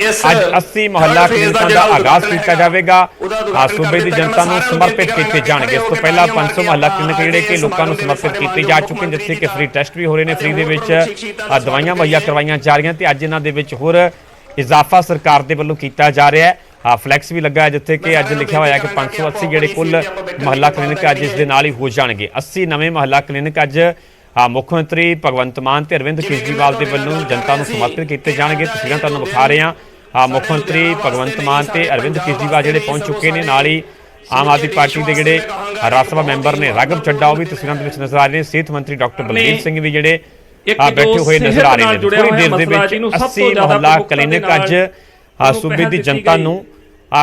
ਅੱਜ 80 ਮੁਹੱਲਾ ਕਲੀਨਿਕਾਂ ਦਾ ਆਗਾਜ਼ ਕੀਤਾ ਜਾਵੇਗਾ। सूबे की जनता को समर्पित किए जाएंगे। इस तो पहला 500 मुहल्ला क्लिनिक जिहड़े कि लोगों को समर्पित किए जा चुके हैं, जिथे कि फ्री टेस्ट भी हो रहे हैं, फ्री दे विच दवाइयां मुहैया करवाइयां जा रही हैं। अज इन्हां दे विच होर इजाफा सरकार के वल्लों किया जा रहा है। फ्लैक्स भी लगा है जिथे कि अज लिखा हुआ है कि 580 जिहड़े कुल मुहल्ला क्लिनिक अज इस दे नाल ही हो जाएंगे। 80 नवे मुहल्ला क्लिनिक अज मुख्यमंत्री भगवंत मान ते अरविंद केजरीवाल के वल्लों जनता को समर्पित किए जाएंगे। तस्वीरां तुहानूं विखा रहे हैं। मुख्यमंत्री भगवंत मान ते अरविंद केजरीवाल जिहड़े पहुंच चुके हैं। नाल ही आम आदमी पार्टी के जिहड़े राज्य सभा मैंबर ने राघव चड्डा वो भी तस्वीरों के नजर आ रहे हैं। सेहत मंत्री डॉक्टर बलबीर सिंह भी जिहड़े बैठे हुए नजर आ रहे हैं। थोड़ी देर दे विच 80 मुहल्ला क्लिनिक अज सूबे की जनता नूं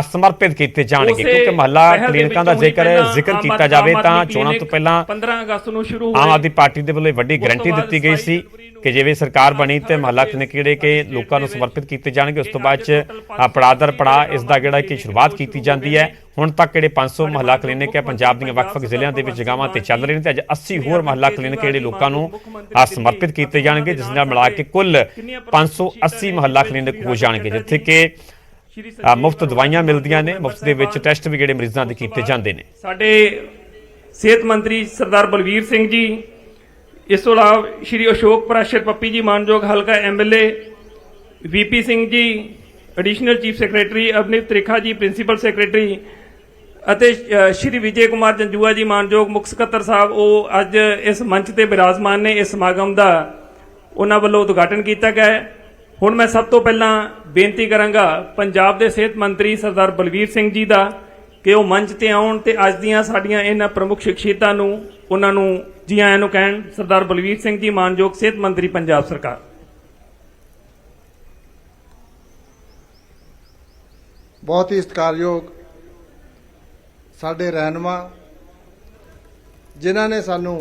समर्पित किए जाएंगे, क्योंकि मुहल्ला क्लिनिकां का जेकर जिक्र किया जाए तो चोणां तो पहला 15 अगस्त नूं शुरू आम आदमी पार्टी के वल्लों वड्डी गारंटी दी गई सी कि जिवें सरकार बनी तो मुहल्ला क्लिनिक जिहड़े कि लोकां नूं समर्पित किए जाएंगे। उस तो बाद पड़ाਅ दर पड़ाਅ इसका जिहड़ा कि शुरुआत की जाती है। हुण तक जिहड़े 500 मुहल्ला क्लिनिक है पंजाब दी वख-वख जिल੍ਹਿਆਂ ਦੇ ਵਿੱਚ जगहों ते चल रहे हैं। अज 80 होर मुहल्ला क्लिनिक जिहड़े लोकां नूं समर्पित किए जाएंगे, जिस नाल मिला के कुल 580 मुहल्ला क्लिनिक हो जाएंगे, जिथे कि मुफ्त दवाइयां मिलदियां ने, मुफ्त दे विच टेस्ट भी जिहड़े मरीजां दे कीते जांदे ने। साडे सेहत मंत्री सरदार बलवीर सिंह जी, इस तो इलावा श्री अशोक प्राशर पप्पी जी मानयोग हल्का MLA, VP Singh ji additional chief secretary, Avneet Trikha ji principal secretary ਅਤੇ श्री विजय कुमार जंजूआ जी मानयोग मुख ਸਕੱਤਰ ਸਾਹਿਬ, ਉਹ ਅੱਜ ਇਸ ਮੰਚ ਤੇ ਬਿਰਾਜਮਾਨ ਨੇ। ਇਸ ਸਮਾਗਮ ਦਾ ਉਹਨਾਂ ਵੱਲੋਂ ਉਦਘਾਟਨ ਕੀਤਾ ਗਿਆ ਹੈ। ਹੁਣ ਮੈਂ ਸਭ ਤੋਂ ਪਹਿਲਾਂ ਬੇਨਤੀ ਕਰਾਂਗਾ ਪੰਜਾਬ ਦੇ ਸਿਹਤ ਮੰਤਰੀ ਸਰਦਾਰ ਬਲਵੀਰ ਸਿੰਘ ਜੀ ਦਾ ਕਿ ਉਹ ਮੰਚ ਤੇ ਆਉਣ ਤੇ ਅੱਜ ਦੀਆਂ ਸਾਡੀਆਂ ਇਹਨਾਂ ਪ੍ਰਮੁੱਖ ਸ਼ਖਸੀਅਤਾਂ ਨੂੰ ਉਹਨਾਂ ਨੂੰ ਜੀ ਆਇਆਂ ਨੂੰ ਕਹਿਣ। ਸਰਦਾਰ ਬਲਵੀਰ ਸਿੰਘ ਜੀ ਮਾਨਯੋਗ ਸਿਹਤ ਮੰਤਰੀ ਪੰਜਾਬ ਸਰਕਾਰ। बहुत ही सत्कारयोग साडे रहनुमा जिन्हां ने सानू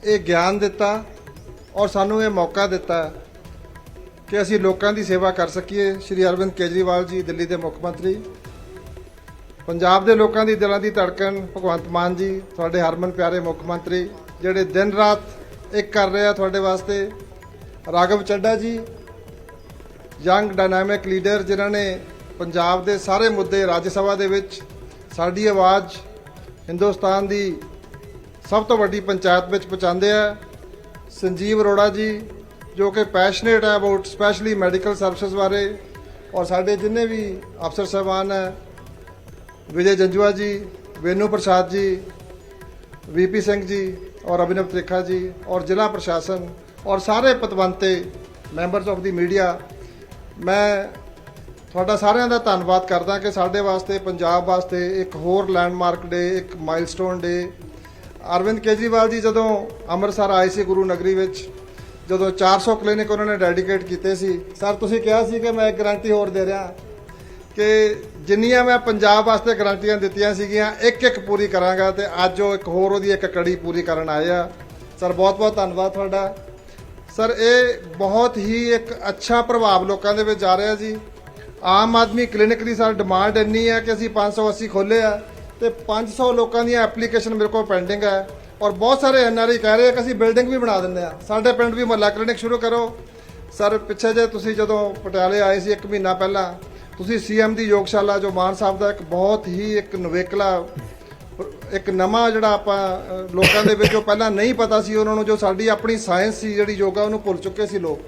ये ज्ञान दिता और सानू ये मौका दिता कि असी लोगों की सेवा कर सकीए। श्री अरविंद केजरीवाल जी दिल्ली के मुख्य मंत्री, पंजाब के लोगों की दिलों की धड़कन भगवंत मान जी थोड़े हरमन प्यारे मुख्य मंत्री जिहड़े दिन रात एक कर रहे हैं थोड़े वास्ते, राघव चड्डा जी यंग डायनामिक लीडर जिन्हों ने पंजाब के सारे मुद्दे राज्य सभा दे विच साडी आवाज़ हिंदुस्तान की सब तो वड्डी पंचायत में पहुँचाते हैं। संजीव अरोड़ा जी जो कि पैशनेट है अबाउट स्पैशली मैडिकल सर्विसेज बारे, और साडे जिन्ने भी अफसर साहबान है, विजय जंजुआ जी, वेनू प्रसाद जी, VP सिंह जी और अभिनव त्रिखा जी और जिला प्रशासन और सारे पतवंते मैंबरस ऑफ द मीडिया, मैं ਤੁਹਾਡਾ ਸਾਰਿਆਂ ਦਾ ਧੰਨਵਾਦ ਕਰਦਾ ਕਿ ਸਾਡੇ ਵਾਸਤੇ ਪੰਜਾਬ ਵਾਸਤੇ ਇੱਕ ਹੋਰ ਲੈਂਡਮਾਰਕ ਡੇ, ਇੱਕ ਮਾਈਲਸਟੋਨ ਡੇ। ਅਰਵਿੰਦ ਕੇਜਰੀਵਾਲ ਜੀ ਜਦੋਂ ਅੰਮ੍ਰਿਤਸਰ ਆਏ ਸੀ ਗੁਰੂ ਨਗਰੀ ਵਿੱਚ, ਜਦੋਂ 400 ਕਲੀਨਿਕ ਉਹਨਾਂ ਨੇ ਡੈਡੀਕੇਟ ਕੀਤੇ ਸੀ, ਸਰ ਤੁਸੀਂ ਕਿਹਾ ਸੀ ਕਿ ਮੈਂ ਇੱਕ ਗਰੰਟੀ ਹੋਰ ਦੇ ਰਿਹਾ ਕਿ ਜਿੰਨੀਆਂ ਮੈਂ ਪੰਜਾਬ ਵਾਸਤੇ ਗਰੰਟੀਆਂ ਦਿੱਤੀਆਂ ਸੀਗੀਆਂ ਇੱਕ ਇੱਕ ਪੂਰੀ ਕਰਾਂਗਾ, ਤੇ ਅੱਜ ਉਹ ਇੱਕ ਹੋਰ ਉਹਦੀ ਇੱਕ ਕੜੀ ਪੂਰੀ ਕਰਨ ਆਏ ਆ। ਸਰ ਬਹੁਤ ਬਹੁਤ ਧੰਨਵਾਦ ਤੁਹਾਡਾ। ਸਰ ਇਹ ਬਹੁਤ ਹੀ ਇੱਕ ਅੱਛਾ ਪ੍ਰਭਾਵ ਲੋਕਾਂ ਦੇ ਵਿੱਚ ਜਾ ਰਿਹਾ ਜੀ। आम आदमी क्लिनिक की सर डिमांड इन्नी है कि असी 580 खोले है तो 500 लोगों दी एप्लीकेशन मेरे को पेंडिंग है, और बहुत सारे NRI कह रहे हैं कि असी बिल्डिंग भी बना देंगे, साढ़े पिंड भी मुहल्ला क्लिनिक शुरू करो। सर पिछे जे तुसी जदों पटियाले आए सी 1 महीना पहला, तुसी CM दी योगशाला जो मान साहब का एक बहुत ही एक नवेकला एक नवा जिहड़ा आपां लोकां दे विचों पहला नहीं पता सी उन्होंने, जो साडी अपनी साइंस सी जिहड़ी योगा उहनूं भुल चुके सी लोग,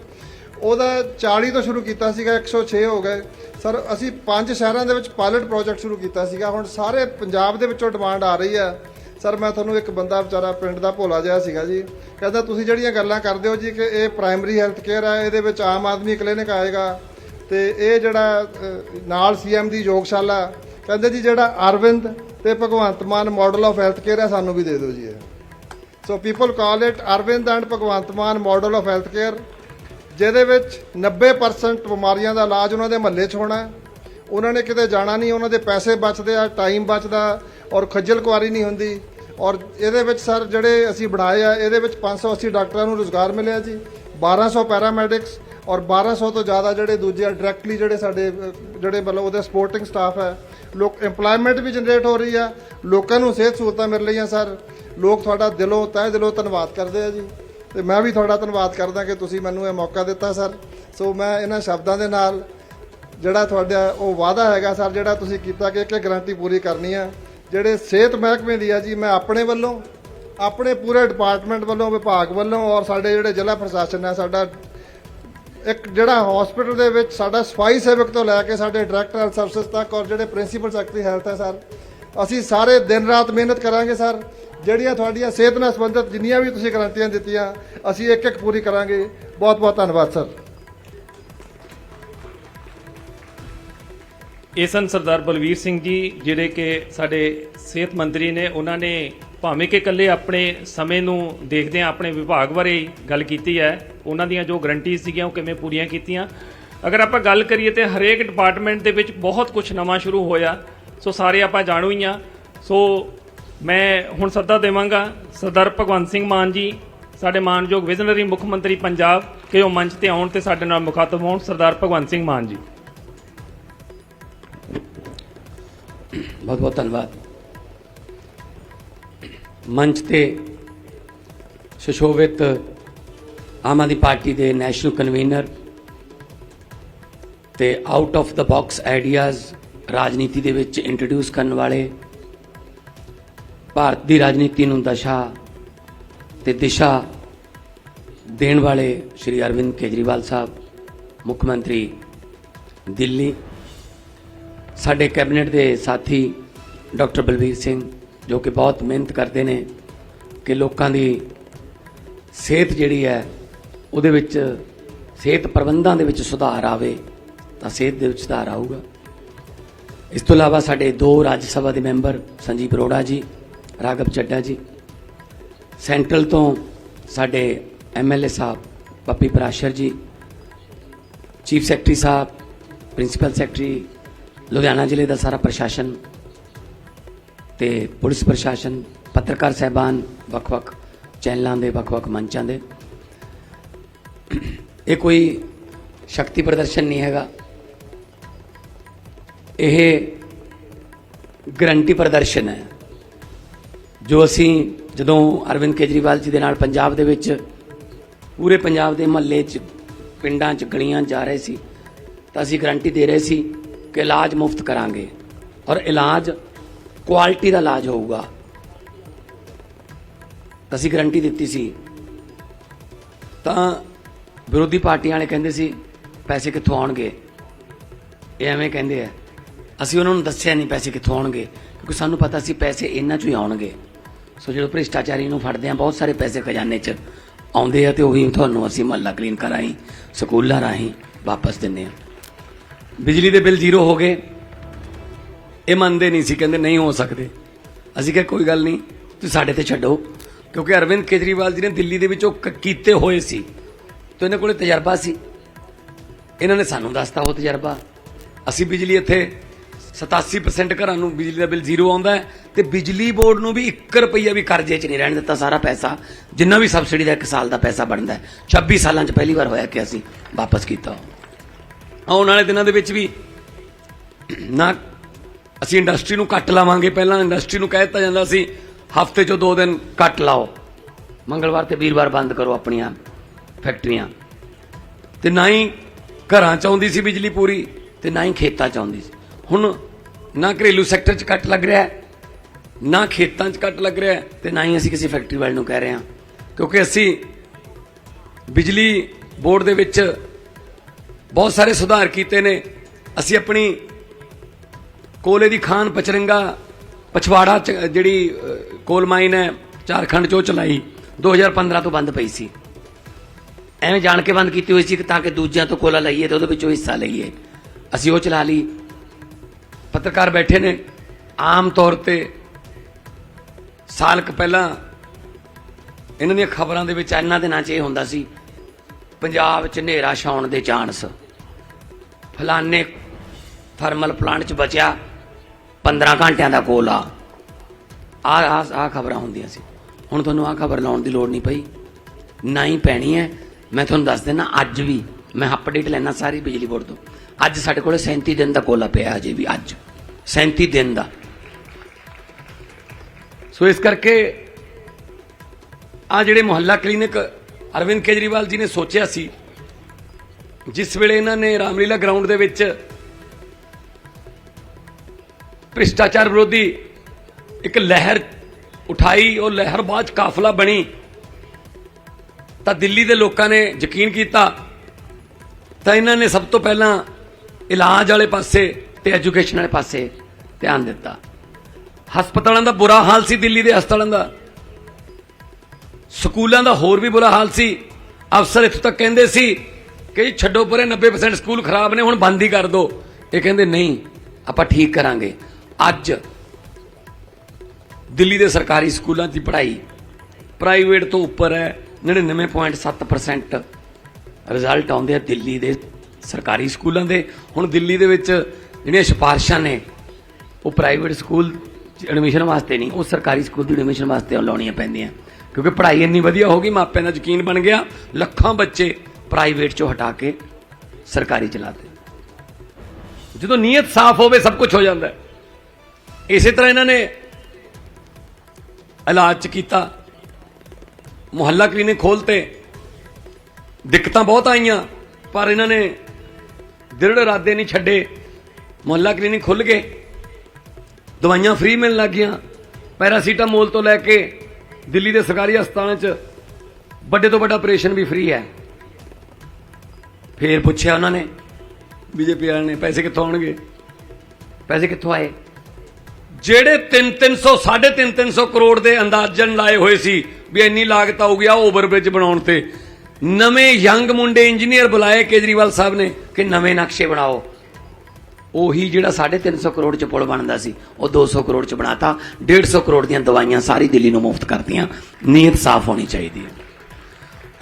ਉਹਦਾ 40 ਤੋਂ ਸ਼ੁਰੂ ਕੀਤਾ ਸੀਗਾ, 106 ਹੋ ਗਏ। ਸਰ ਅਸੀਂ 5 ਸ਼ਹਿਰਾਂ ਦੇ ਵਿੱਚ ਪਾਇਲਟ ਪ੍ਰੋਜੈਕਟ ਸ਼ੁਰੂ ਕੀਤਾ ਸੀਗਾ, ਹੁਣ ਸਾਰੇ ਪੰਜਾਬ ਦੇ ਵਿੱਚੋਂ ਡਿਮਾਂਡ ਆ ਰਹੀ ਹੈ। ਸਰ ਮੈਂ ਤੁਹਾਨੂੰ ਇੱਕ ਬੰਦਾ ਵਿਚਾਰਾ ਪਿੰਡ ਦਾ ਭੋਲਾ ਜਿਹਾ ਸੀਗਾ ਜੀ, ਕਹਿੰਦਾ ਤੁਸੀਂ ਜਿਹੜੀਆਂ ਗੱਲਾਂ ਕਰਦੇ ਹੋ ਜੀ ਕਿ ਇਹ ਪ੍ਰਾਇਮਰੀ ਹੈਲਥ ਕੇਅਰ ਹੈ, ਇਹਦੇ ਵਿੱਚ ਆਮ ਆਦਮੀ ਕਲੀਨਿਕ ਆਏਗਾ ਤੇ ਇਹ ਜਿਹੜਾ ਨਾਲ CM ਦੀ ਯੋਗਸ਼ਾਲਾ, ਕਹਿੰਦੇ ਜੀ ਜਿਹੜਾ ਅਰਵਿੰਦ ਤੇ Bhagwant Mann model of health care ਹੈ ਸਾਨੂੰ ਵੀ ਦੇ ਦਿਓ ਜੀ ਇਹ। So people call it Arvind and Bhagwant Mann model of health care, ਜਿਹਦੇ ਵਿੱਚ 90% ਬਿਮਾਰੀਆਂ ਦਾ ਇਲਾਜ ਉਹਨਾਂ ਦੇ ਮਹੱਲੇ 'ਚ ਹੋਣਾ। ਉਹਨਾਂ ਨੇ ਕਿਤੇ ਜਾਣਾ ਨਹੀਂ, ਉਹਨਾਂ ਦੇ ਪੈਸੇ ਬਚਦੇ ਆ, ਟਾਈਮ ਬਚਦਾ ਔਰ ਖੱਜਲ ਖੁਆਰੀ ਨਹੀਂ ਹੁੰਦੀ। ਔਰ ਇਹਦੇ ਵਿੱਚ ਸਰ ਜਿਹੜੇ ਅਸੀਂ ਬਣਾਏ ਆ, ਇਹਦੇ ਵਿੱਚ 580 ਡਾਕਟਰਾਂ ਨੂੰ ਰੁਜ਼ਗਾਰ ਮਿਲਿਆ ਜੀ, 1200 ਪੈਰਾਮੈਡਿਕਸ ਔਰ 1200 ਤੋਂ ਜ਼ਿਆਦਾ ਜਿਹੜੇ ਦੂਜੇ ਡਾਇਰੈਕਟਲੀ ਜਿਹੜੇ ਸਾਡੇ ਜਿਹੜੇ ਮਤਲਬ ਉਹਦੇ ਸਪੋਰਟਿੰਗ ਸਟਾਫ ਹੈ, ਲੋਕ ਇੰਪਲੋਇਮੈਂਟ ਵੀ ਜਨਰੇਟ ਹੋ ਰਹੀ ਆ, ਲੋਕਾਂ ਨੂੰ ਸਿਹਤ ਸਹੂਲਤਾਂ ਮਿਲ ਰਹੀਆਂ। ਸਰ ਲੋਕ ਤੁਹਾਡਾ ਦਿਲੋਂ ਤਹਿ ਦਿਲੋਂ ਧੰਨਵਾਦ ਕਰਦੇ ਆ ਜੀ, ਤੇ ਮੈਂ ਵੀ ਤੁਹਾਡਾ ਧੰਨਵਾਦ ਕਰਦਾ ਕਿ ਤੁਸੀਂ ਮੈਨੂੰ ਇਹ ਮੌਕਾ ਦਿੱਤਾ ਸਰ। ਸੋ ਮੈਂ ਇਹਨਾਂ ਸ਼ਬਦਾਂ ਦੇ ਨਾਲ ਜਿਹੜਾ ਤੁਹਾਡਾ ਉਹ ਵਾਅਦਾ ਹੈਗਾ ਸਰ, ਜਿਹੜਾ ਤੁਸੀਂ ਕੀਤਾ ਕਿ ਇੱਕ ਗਰੰਟੀ ਪੂਰੀ ਕਰਨੀ ਆ। ਜਿਹੜੇ ਸਿਹਤ ਮਹਿਕਮੇ ਦੀ ਆ ਜੀ, ਮੈਂ ਆਪਣੇ ਵੱਲੋਂ, ਆਪਣੇ ਪੂਰੇ ਡਿਪਾਰਟਮੈਂਟ ਵੱਲੋਂ, ਵਿਭਾਗ ਵੱਲੋਂ ਔਰ ਸਾਡੇ ਜਿਹੜੇ ਜ਼ਿਲ੍ਹਾ ਪ੍ਰਸ਼ਾਸਨ ਹੈ, ਸਾਡਾ ਇੱਕ ਜਿਹੜਾ ਹਸਪੀਟਲ ਦੇ ਵਿੱਚ ਸਾਡਾ ਸਫਾਈ ਸੇਵਕ ਤੋਂ ਲੈ ਕੇ ਸਾਡੇ ਡਾਇਰੈਕਟਰ ਹੈਲਥ ਸਰਵਿਸਿਜ਼ ਤੱਕ ਔਰ ਜਿਹੜੇ ਪ੍ਰਿੰਸੀਪਲ ਸੈਕਟਰੀ ਹੈਲਥ ਹੈ ਸਰ, ਅਸੀਂ ਸਾਰੇ ਦਿਨ ਰਾਤ ਮਿਹਨਤ ਕਰਾਂਗੇ ਸਰ। ਜਿਹੜੀਆਂ ਤੁਹਾਡੀਆਂ ਸਿਹਤ ਨਾਲ ਸੰਬੰਧਿਤ ਜਿੰਨੀਆਂ ਵੀ ਤੁਸੀਂ ਗਰੰਟੀਆਂ ਦਿੱਤੀਆਂ, ਅਸੀਂ ਇੱਕ ਇੱਕ ਪੂਰੀ ਕਰਾਂਗੇ। ਬਹੁਤ ਬਹੁਤ ਧੰਨਵਾਦ ਸਰ। ਇਹ ਸਨ ਸਰਦਾਰ ਬਲਵੀਰ ਸਿੰਘ ਜੀ, ਜਿਹੜੇ ਕਿ ਸਾਡੇ ਸਿਹਤ ਮੰਤਰੀ ਨੇ। ਉਹਨਾਂ ਨੇ ਭਾਵੇਂ ਕਿ ਇਕੱਲੇ ਆਪਣੇ ਸਮੇਂ ਨੂੰ ਦੇਖਦਿਆਂ ਆਪਣੇ ਵਿਭਾਗ ਬਾਰੇ ਗੱਲ ਕੀਤੀ ਹੈ, ਉਹਨਾਂ ਦੀਆਂ ਜੋ ਗਰੰਟੀਜ਼ ਸੀਗੀਆਂ ਉਹ ਕਿਵੇਂ ਪੂਰੀਆਂ ਕੀਤੀਆਂ। ਅਗਰ ਆਪਾਂ ਗੱਲ ਕਰੀਏ ਤਾਂ ਹਰੇਕ ਡਿਪਾਰਟਮੈਂਟ ਦੇ ਵਿੱਚ ਬਹੁਤ ਕੁਝ ਨਵਾਂ ਸ਼ੁਰੂ ਹੋਇਆ, ਸੋ ਸਾਰੇ ਆਪਾਂ ਜਾਣੂ ਹੀ ਆ। ਸੋ ਮੈਂ ਹੁਣ ਸੱਦਾ ਦੇਵਾਂਗਾ ਸਰਦਾਰ ਭਗਵੰਤ ਸਿੰਘ ਮਾਨ ਜੀ, ਸਾਡੇ ਮਾਨਯੋਗ ਵਿਜ਼ਨਰੀ ਮੁੱਖ ਮੰਤਰੀ ਪੰਜਾਬ, ਕਿ ਉਹ ਮੰਚ ਤੇ ਆਉਣ ਤੇ ਸਾਡੇ ਨਾਲ ਮੁਖਾਤਬ ਹੋਣ। ਸਰਦਾਰ ਭਗਵੰਤ ਸਿੰਘ ਮਾਨ ਜੀ। बहुत बहुत धन्यवाद। मंच ते सुशोभित आम आदमी पार्टी के नैशनल कन्वीनर ते out of the box ideas राजनीति दे विच इंट्रोड्यूस करने वाले, भारत की राजनीति नूं दशा ते दिशा देण वाले श्री अरविंद केजरीवाल साहब, मुख्यमंत्री दिल्ली। साडे कैबिनेट के साथी डॉक्टर बलवीर सिंह, जो कि बहुत मेहनत करते हैं कि लोगों की सेहत जिहड़ी है उहदे विच, सेहत प्रबंधां दे विच सुधार आवे तां सेहत दे विच सुधार आऊगा। इस तो इलावा साडे 2 राज्य सभा के मैंबर संजीव अरोड़ा जी, राघव चड्डा जी, सेंट्रल तो साडे MLA साहब पप्पी पराशर जी, चीफ सैकटरी साहब, प्रिंसीपल सैकटरी, लुधियाना जिले का सारा प्रशासन ते पुलिस प्रशासन, पत्रकार साहबान, वख-वख चैनलों के वख-वख मंचों के। ये कोई शक्ति प्रदर्शन नहीं हैगा, यह गारंटी प्रदर्शन है जो असी जदों अरविंद केजरीवाल जी के नाल पंजाब दे विच पूरे पंजाब के महल्ले च, पिंडां च, गलियां जा रहे सी, तां असी गारंटी दे रहे सी कि इलाज मुफ्त करांगे और इलाज क्वालिटी का इलाज होगा। असी गारंटी दी सी, तां विरोधी पार्टियां वाले कहंदे सी पैसे कित्थों आउणगे, ये एवें कहंदे है। असी उन्हां नूं दस्सिया नहीं पैसे कित्थों आउणगे, क्योंकि सानूं पता सी पैसे इन्हां चों ही आउणगे। सो जो भ्रिष्टाचारी नूं फड़दे आ, बहुत सारे पैसे खजाने च आउंदे आ, ते ओही तुहानूं असी महल्ला क्लीन राहीं, स्कूलां राहीं वापस दिंदे आ। बिजली के बिल 0 हो गए, ये मनते नहीं सी, कहते नहीं हो सकते। असी कहा कोई गल नहीं, तुसीं साडे ते छड्डो, क्योंकि अरविंद केजरीवाल जी ने दिल्ली दे विच कीते होए सी, तो इन्हां कोले तजर्बा सी, इन्होंने सानूं दसता वो तजर्बा। असी बिजली इत्थे 87% घरां नूं बिजली का बिल 0 आउंदा है, ते बिजली बोर्ड नूं भी 1 रुपया भी करजे च नहीं रहण दित्ता। सारा पैसा जिन्ना भी सबसिडी का 1 साल का पैसा बनता है, 26 सालां च पहली बार होया कि असी वापस कीता। आने वाले दिनों के भी ना असी इंडस्ट्री नूं कट लावांगे। पहला इंडस्ट्री नूं कह दित्ता जांदा सी हफ्ते चो 2 दिन कट लाओ, मंगलवार ते वीरवार बंद करो अपनियां फैक्ट्रियां। ते ना ही घरां च आउंदी सी बिजली पूरी, ते ना ही खेतां च आउंदी सी। हुण ना घरेलू सैक्टर च कट लग रहा है, ना खेतां च कट लग रहा है, ते ना ही असी किसी फैक्ट्री वाले नूं कह रहे हैं, क्योंकि असी बिजली बोर्ड दे विच बहुत सारे सुधार किए ने। असी अपनी कोले की खान पचरंगा पछवाड़ा जिहड़ी कोल माइन है झारखंड चो चलाई, 2015 तो बंद पई सी, एवें जान के बंद की हुई सी ताकि दूजियां तो कोला लईए तो उहदे विचों हिस्सा लईए। असी वो चला ली। पत्रकार बैठे ने, आम तौर पर साल क पहला इन्हां दी खबरां दे विच इन्हां दिनां च इह हुंदा सी पंजाब च हनेरा छाउण दे चांस, फलाने थर्मल प्लांट च बचा 15 घंटिਆਂ ਦਾ ਕੋਲਾ, आ खबर ਹੁੰਦੀਆਂ ਸੀ। ਹੁਣ ਤੁਹਾਨੂੰ आ खबर ਲਾਉਣ ਦੀ ਲੋੜ नहीं पई, ना ही पैनी है। मैं ਤੁਹਾਨੂੰ दस देना, अज भी मैं अपडेट लेना सारी बिजली बोर्ड तो, अज साडे कोल 37 दिन का कोला पिया, अजे भी अज 37 दिन का। सो इस करके आ जिहड़े मुहल्ला क्लीनिक अरविंद केजरीवाल जी ने सोचा सी, ਜਿਸ ਵੇਲੇ ਇਹਨਾਂ ਨੇ ਰਾਮਲੀਲਾ ਗਰਾਊਂਡ ਦੇ ਵਿੱਚ ਭ੍ਰਿਸ਼ਟਾਚਾਰ ਵਿਰੋਧੀ ਇੱਕ ਲਹਿਰ ਉਠਾਈ, ਉਹ ਲਹਿਰ ਬਾਅਦ 'ਚ ਕਾਫਲਾ ਬਣੀ, ਤਾਂ ਦਿੱਲੀ ਦੇ ਲੋਕਾਂ ਨੇ ਯਕੀਨ ਕੀਤਾ, ਤਾਂ ਇਹਨਾਂ ਨੇ ਸਭ ਤੋਂ ਪਹਿਲਾਂ ਇਲਾਜ ਵਾਲੇ ਪਾਸੇ ਤੇ ਐਜੂਕੇਸ਼ਨ ਵਾਲੇ ਪਾਸੇ ਧਿਆਨ ਦਿੱਤਾ। ਹਸਪਤਾਲਾਂ ਦਾ ਬੁਰਾ ਹਾਲ ਸੀ, ਦਿੱਲੀ ਦੇ ਹਸਪਤਾਲਾਂ ਦਾ, ਸਕੂਲਾਂ ਦਾ ਹੋਰ ਵੀ ਬੁਰਾ ਹਾਲ ਸੀ। ਅਫਸਰ ਇੱਥੋਂ ਤੱਕ ਕਹਿੰਦੇ ਸੀ ਕਿ ਜੀ ਛੱਡੋ ਪਰੇ, 90% ਸਕੂਲ ਖਰਾਬ ਨੇ, ਹੁਣ ਬੰਦ ਹੀ ਕਰ ਦਿਓ। ਇਹ ਕਹਿੰਦੇ ਨਹੀਂ, ਆਪਾਂ ਠੀਕ ਕਰਾਂਗੇ। ਅੱਜ ਦਿੱਲੀ ਦੇ ਸਰਕਾਰੀ ਸਕੂਲਾਂ ਦੀ ਪੜ੍ਹਾਈ ਪ੍ਰਾਈਵੇਟ ਤੋਂ ਉੱਪਰ ਹੈ। 99.7% ਰਿਜ਼ਲਟ ਆਉਂਦੇ ਆ ਦਿੱਲੀ ਦੇ ਸਰਕਾਰੀ ਸਕੂਲਾਂ ਦੇ। ਹੁਣ ਦਿੱਲੀ ਦੇ ਵਿੱਚ ਜਿਹੜੀਆਂ ਸਿਫਾਰਿਸ਼ਾਂ ਨੇ ਉਹ ਪ੍ਰਾਈਵੇਟ ਸਕੂਲ ਐਡਮਿਸ਼ਨ ਵਾਸਤੇ ਨਹੀਂ, ਉਹ ਸਰਕਾਰੀ ਸਕੂਲ ਦੀ ਐਡਮਿਸ਼ਨ ਵਾਸਤੇ ਲਾਉਣੀਆਂ ਪੈਂਦੀਆਂ, ਕਿਉਂਕਿ ਪੜ੍ਹਾਈ ਇੰਨੀ ਵਧੀਆ ਹੋ ਗਈ, ਮਾਪਿਆਂ ਦਾ ਯਕੀਨ ਬਣ ਗਿਆ, ਲੱਖਾਂ ਬੱਚੇ ਪ੍ਰਾਈਵੇਟ ਚੋਂ ਹਟਾ ਕੇ ਸਰਕਾਰੀ ਚਲਾਤੇ। ਜਦੋਂ ਨੀਅਤ ਸਾਫ਼ ਹੋਵੇ ਸਭ ਕੁਝ ਹੋ ਜਾਂਦਾ ਹੈ। ਇਸੇ ਤਰ੍ਹਾਂ ਇਹਨਾਂ ਨੇ ਇਲਾਜ 'ਚ ਕੀਤਾ, ਮੁਹੱਲਾ ਕਲੀਨਿਕ ਖੋਲ੍ਹਤੇ। ਦਿੱਕਤਾਂ ਬਹੁਤ ਆਈਆਂ, ਪਰ ਇਹਨਾਂ ਨੇ ਦ੍ਰਿੜ ਇਰਾਦੇ ਨਹੀਂ ਛੱਡੇ। ਮੁਹੱਲਾ ਕਲੀਨਿਕ ਖੁੱਲ੍ਹ ਗਏ, ਦਵਾਈਆਂ ਫ੍ਰੀ ਮਿਲਣ ਲੱਗ ਗਈਆਂ। ਪੈਰਾਸੀਟਾਮੋਲ ਤੋਂ ਲੈ ਕੇ ਦਿੱਲੀ ਦੇ ਸਰਕਾਰੀ ਹਸਪਤਾਲਾਂ 'ਚ ਵੱਡੇ ਤੋਂ ਵੱਡਾ ਆਪਰੇਸ਼ਨ ਵੀ ਫ੍ਰੀ ਹੈ। ਫੇਰ ਪੁੱਛਿਆ ਉਹਨਾਂ ਨੇ, ਬੀਜੇਪੀ ਵਾਲਿਆਂ ਨੇ, ਪੈਸੇ ਕਿੱਥੋਂ ਆਉਣਗੇ? ਪੈਸੇ ਕਿੱਥੋਂ ਆਏ? ਜਿਹੜੇ 350 ਕਰੋੜ ਦੇ ਅੰਦਾਜ਼ਨ ਲਾਏ ਹੋਏ ਸੀ ਵੀ ਇੰਨੀ ਲਾਗਤ ਆਊਗੀ ਆ ਓਵਰਬ੍ਰਿਜ ਬਣਾਉਣ ਤੇ, ਨਵੇਂ ਯੰਗ ਮੁੰਡੇ ਇੰਜੀਨੀਅਰ ਬੁਲਾਏ ਕੇਜਰੀਵਾਲ ਸਾਹਿਬ ਨੇ ਕਿ ਨਵੇਂ ਨਕਸ਼ੇ ਬਣਾਓ। ਉਹੀ ਜਿਹੜਾ 350 ਕਰੋੜ ਚ ਪੁਲ ਬਣਦਾ ਸੀ ਉਹ 200 ਕਰੋੜ ਚ ਬਣਾਤਾ। 150 ਕਰੋੜ ਦੀਆਂ ਦਵਾਈਆਂ ਸਾਰੀ ਦਿੱਲੀ ਨੂੰ ਮੁਫਤ ਕਰਤੀਆਂ। ਨੀਅਤ ਸਾਫ਼ ਹੋਣੀ ਚਾਹੀਦੀ ਹੈ।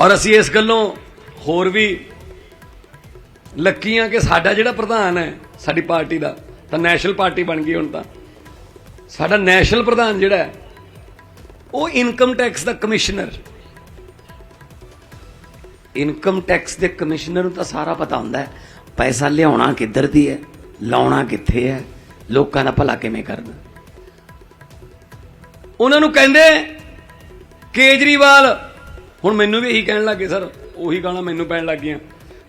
ਔਰ ਅਸੀਂ ਇਸ ਗੱਲੋਂ ਹੋਰ ਵੀ ਲੱਕੀ ਹਾਂ ਕਿ ਸਾਡਾ ਜਿਹੜਾ ਪ੍ਰਧਾਨ ਹੈ ਸਾਡੀ ਪਾਰਟੀ ਦਾ, ਤਾਂ ਨੈਸ਼ਨਲ ਪਾਰਟੀ ਬਣ ਗਈ ਹੁਣ, ਤਾਂ ਸਾਡਾ ਨੈਸ਼ਨਲ ਪ੍ਰਧਾਨ ਜਿਹੜਾ ਹੈ ਉਹ ਇਨਕਮ ਟੈਕਸ ਦਾ ਕਮਿਸ਼ਨਰ। ਇਨਕਮ ਟੈਕਸ ਦੇ ਕਮਿਸ਼ਨਰ ਨੂੰ ਤਾਂ ਸਾਰਾ ਪਤਾ ਹੁੰਦਾ ਹੈ ਪੈਸਾ ਲਿਆਉਣਾ ਕਿੱਧਰ ਦੀ ਹੈ, ਲਾਉਣਾ ਕਿੱਥੇ ਹੈ, ਲੋਕਾਂ ਦਾ ਭਲਾ ਕਿਵੇਂ ਕਰਨਾ। ਉਹਨਾਂ ਨੂੰ ਕਹਿੰਦੇ ਕੇਜਰੀਵਾਲ, ਹੁਣ ਮੈਨੂੰ ਵੀ ਇਹੀ ਕਹਿਣ ਲੱਗੇ ਸਰ, ਉਹੀ ਗਾਣਾ ਮੈਨੂੰ ਪੈਣ ਲੱਗ ਗਿਆ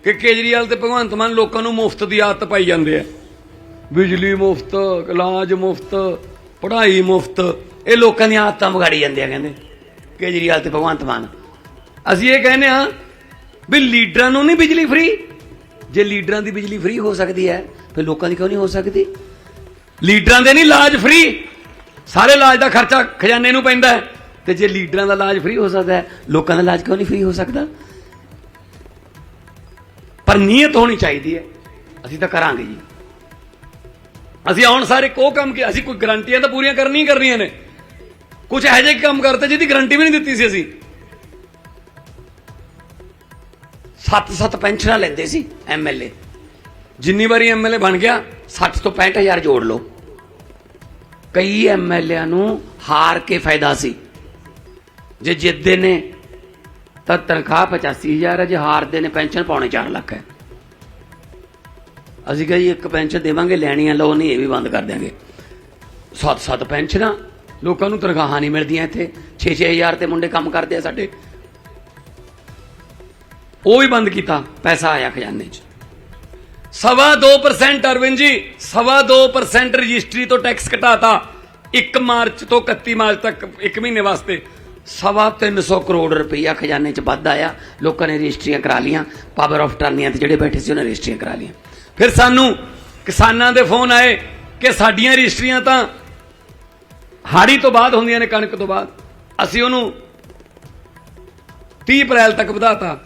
ਕਿ ਕੇਜਰੀਵਾਲ ਤੇ ਭਗਵੰਤ ਮਾਨ ਲੋਕਾਂ ਨੂੰ ਮੁਫਤ ਦੀ ਆਦਤ ਪਾਈ ਜਾਂਦੇ ਆ। ਬਿਜਲੀ ਮੁਫਤ, ਇਲਾਜ ਮੁਫਤ, ਪੜ੍ਹਾਈ ਮੁਫਤ, ਇਹ ਲੋਕਾਂ ਦੀਆਂ ਆਦਤਾਂ ਵਿਗਾੜੀ ਜਾਂਦੇ ਆ ਕਹਿੰਦੇ ਕੇਜਰੀਵਾਲ ਤੇ ਭਗਵੰਤ ਮਾਨ। ਅਸੀਂ ਇਹ ਕਹਿੰਦੇ ਆ ਵੀ ਲੀਡਰਾਂ ਨੂੰ ਨਹੀਂ ਬਿਜਲੀ ਫ੍ਰੀ। ਜੇ ਲੀਡਰਾਂ ਦੀ ਬਿਜਲੀ ਫ੍ਰੀ ਹੋ ਸਕਦੀ ਹੈ ਫਿਰ ਲੋਕਾਂ ਦੀ ਕਿਉਂ ਨਹੀਂ ਹੋ ਸਕਦੀ? ਲੀਡਰਾਂ ਦੇ ਨਹੀਂ ਇਲਾਜ ਫ੍ਰੀ, ਸਾਰੇ ਇਲਾਜ ਦਾ ਖਰਚਾ ਖਜ਼ਾਨੇ ਨੂੰ ਪੈਂਦਾ ਹੈ, ਤੇ ਜੇ ਲੀਡਰਾਂ ਦਾ ਇਲਾਜ ਫ੍ਰੀ ਹੋ ਸਕਦਾ ਹੈ ਲੋਕਾਂ ਦਾ ਇਲਾਜ ਕਿਉਂ ਨਹੀਂ ਫ੍ਰੀ ਹੋ ਸਕਦਾ? ਪਰ ਨੀਅਤ ਹੋਣੀ ਚਾਹੀਦੀ ਹੈ। ਅਸੀਂ ਤਾਂ ਕਰਾਂਗੇ ਜੀ। ਅਸੀਂ ਹੁਣ ਸਾਰੇ ਉਹ ਕੰਮ ਕਿ ਅਸੀਂ ਕੋਈ ਗਰੰਟੀਆਂ ਤਾਂ ਪੂਰੀਆਂ ਕਰਨੀਆਂ ਨੇ। ਕੁਝ ਇਹੋ ਜਿਹੇ ਕੰਮ ਕਰਤੇ ਜਿਹਦੀ ਗਰੰਟੀ ਵੀ ਨਹੀਂ ਦਿੱਤੀ ਸੀ। ਅਸੀਂ 7 ਪੈਨਸ਼ਨਾਂ ਲੈਂਦੇ ਸੀ ਐਮਐਲਏ। ਜਿੰਨੀ ਵਾਰੀ ਐਮਐਲਏ ਬਣ ਗਿਆ 60 ਤੋਂ 65,000 ਜੋੜ ਲਓ। ਕਈ ਐਮਐਲਏ ਨੂੰ ਹਾਰ ਕੇ ਫਾਇਦਾ ਸੀ, ਜੇ ਜਿੱਤਦੇ ਨੇ ਤਾਂ ਤਨਖਾਹ 85,000 ਹੈ, ਜੇ ਹਾਰਦੇ ਨੇ ਪੈਨਸ਼ਨ ਪੌਣੇ 4 ਲੱਖ ਹੈ। ਅਸੀਂ ਕਹੀ ਇੱਕ ਪੈਨਸ਼ਨ ਦੇਵਾਂਗੇ, ਲੈਣੀਆਂ ਲਓ, ਨਹੀਂ ਇਹ ਵੀ ਬੰਦ ਕਰ ਦਿਆਂਗੇ। 7 ਪੈਨਸ਼ਨਾਂ, ਲੋਕਾਂ ਨੂੰ ਤਨਖਾਹਾਂ ਨਹੀਂ ਮਿਲਦੀਆਂ। ਇੱਥੇ 6-6 ਹਜ਼ਾਰ ਤੇ ਮੁੰਡੇ ਕੰਮ ਕਰਦੇ ਆ ਸਾਡੇ, ਉਹ ਵੀ ਬੰਦ ਕੀਤਾ। ਪੈਸਾ ਆਇਆ ਖਜ਼ਾਨੇ 'ਚ 2.25%। ਅਰਵਿੰਦ ਜੀ 2.25% ਰਜਿਸਟਰੀ ਤੋਂ ਟੈਕਸ ਘਟਾਤਾ। 1 ਮਾਰਚ ਤੋਂ 31 ਮਾਰਚ ਤੱਕ 1 ਮਹੀਨੇ ਵਾਸਤੇ 350 ਕਰੋੜ ਰੁਪਈਆ ਖਜ਼ਾਨੇ 'ਚ ਵੱਧ ਆਇਆ। ਲੋਕਾਂ ਨੇ ਰਜਿਸਟਰੀਆਂ ਕਰਾ ਲੀਆਂ, ਪਾਵਰ ਆਫ ਟਰਨੀਆਂ ਤੇ ਜਿਹੜੇ ਬੈਠੇ ਸੀ ਉਹਨਾਂ ਰਜਿਸਟਰੀਆਂ ਕਰਾ ਲੀਆਂ। ਫਿਰ ਸਾਨੂੰ ਕਿਸਾਨਾਂ ਦੇ ਫੋਨ ਆਏ ਕਿ ਸਾਡੀਆਂ ਰਜਿਸਟਰੀਆਂ ਤਾਂ ਹਾੜੀ ਤੋਂ ਬਾਅਦ ਹੁੰਦੀਆਂ ਨੇ, ਕਣਕ ਤੋਂ ਬਾਅਦ। ਅਸੀਂ ਉਹਨੂੰ 30 ਅਪ੍ਰੈਲ ਤੱਕ ਵਧਾਤਾ।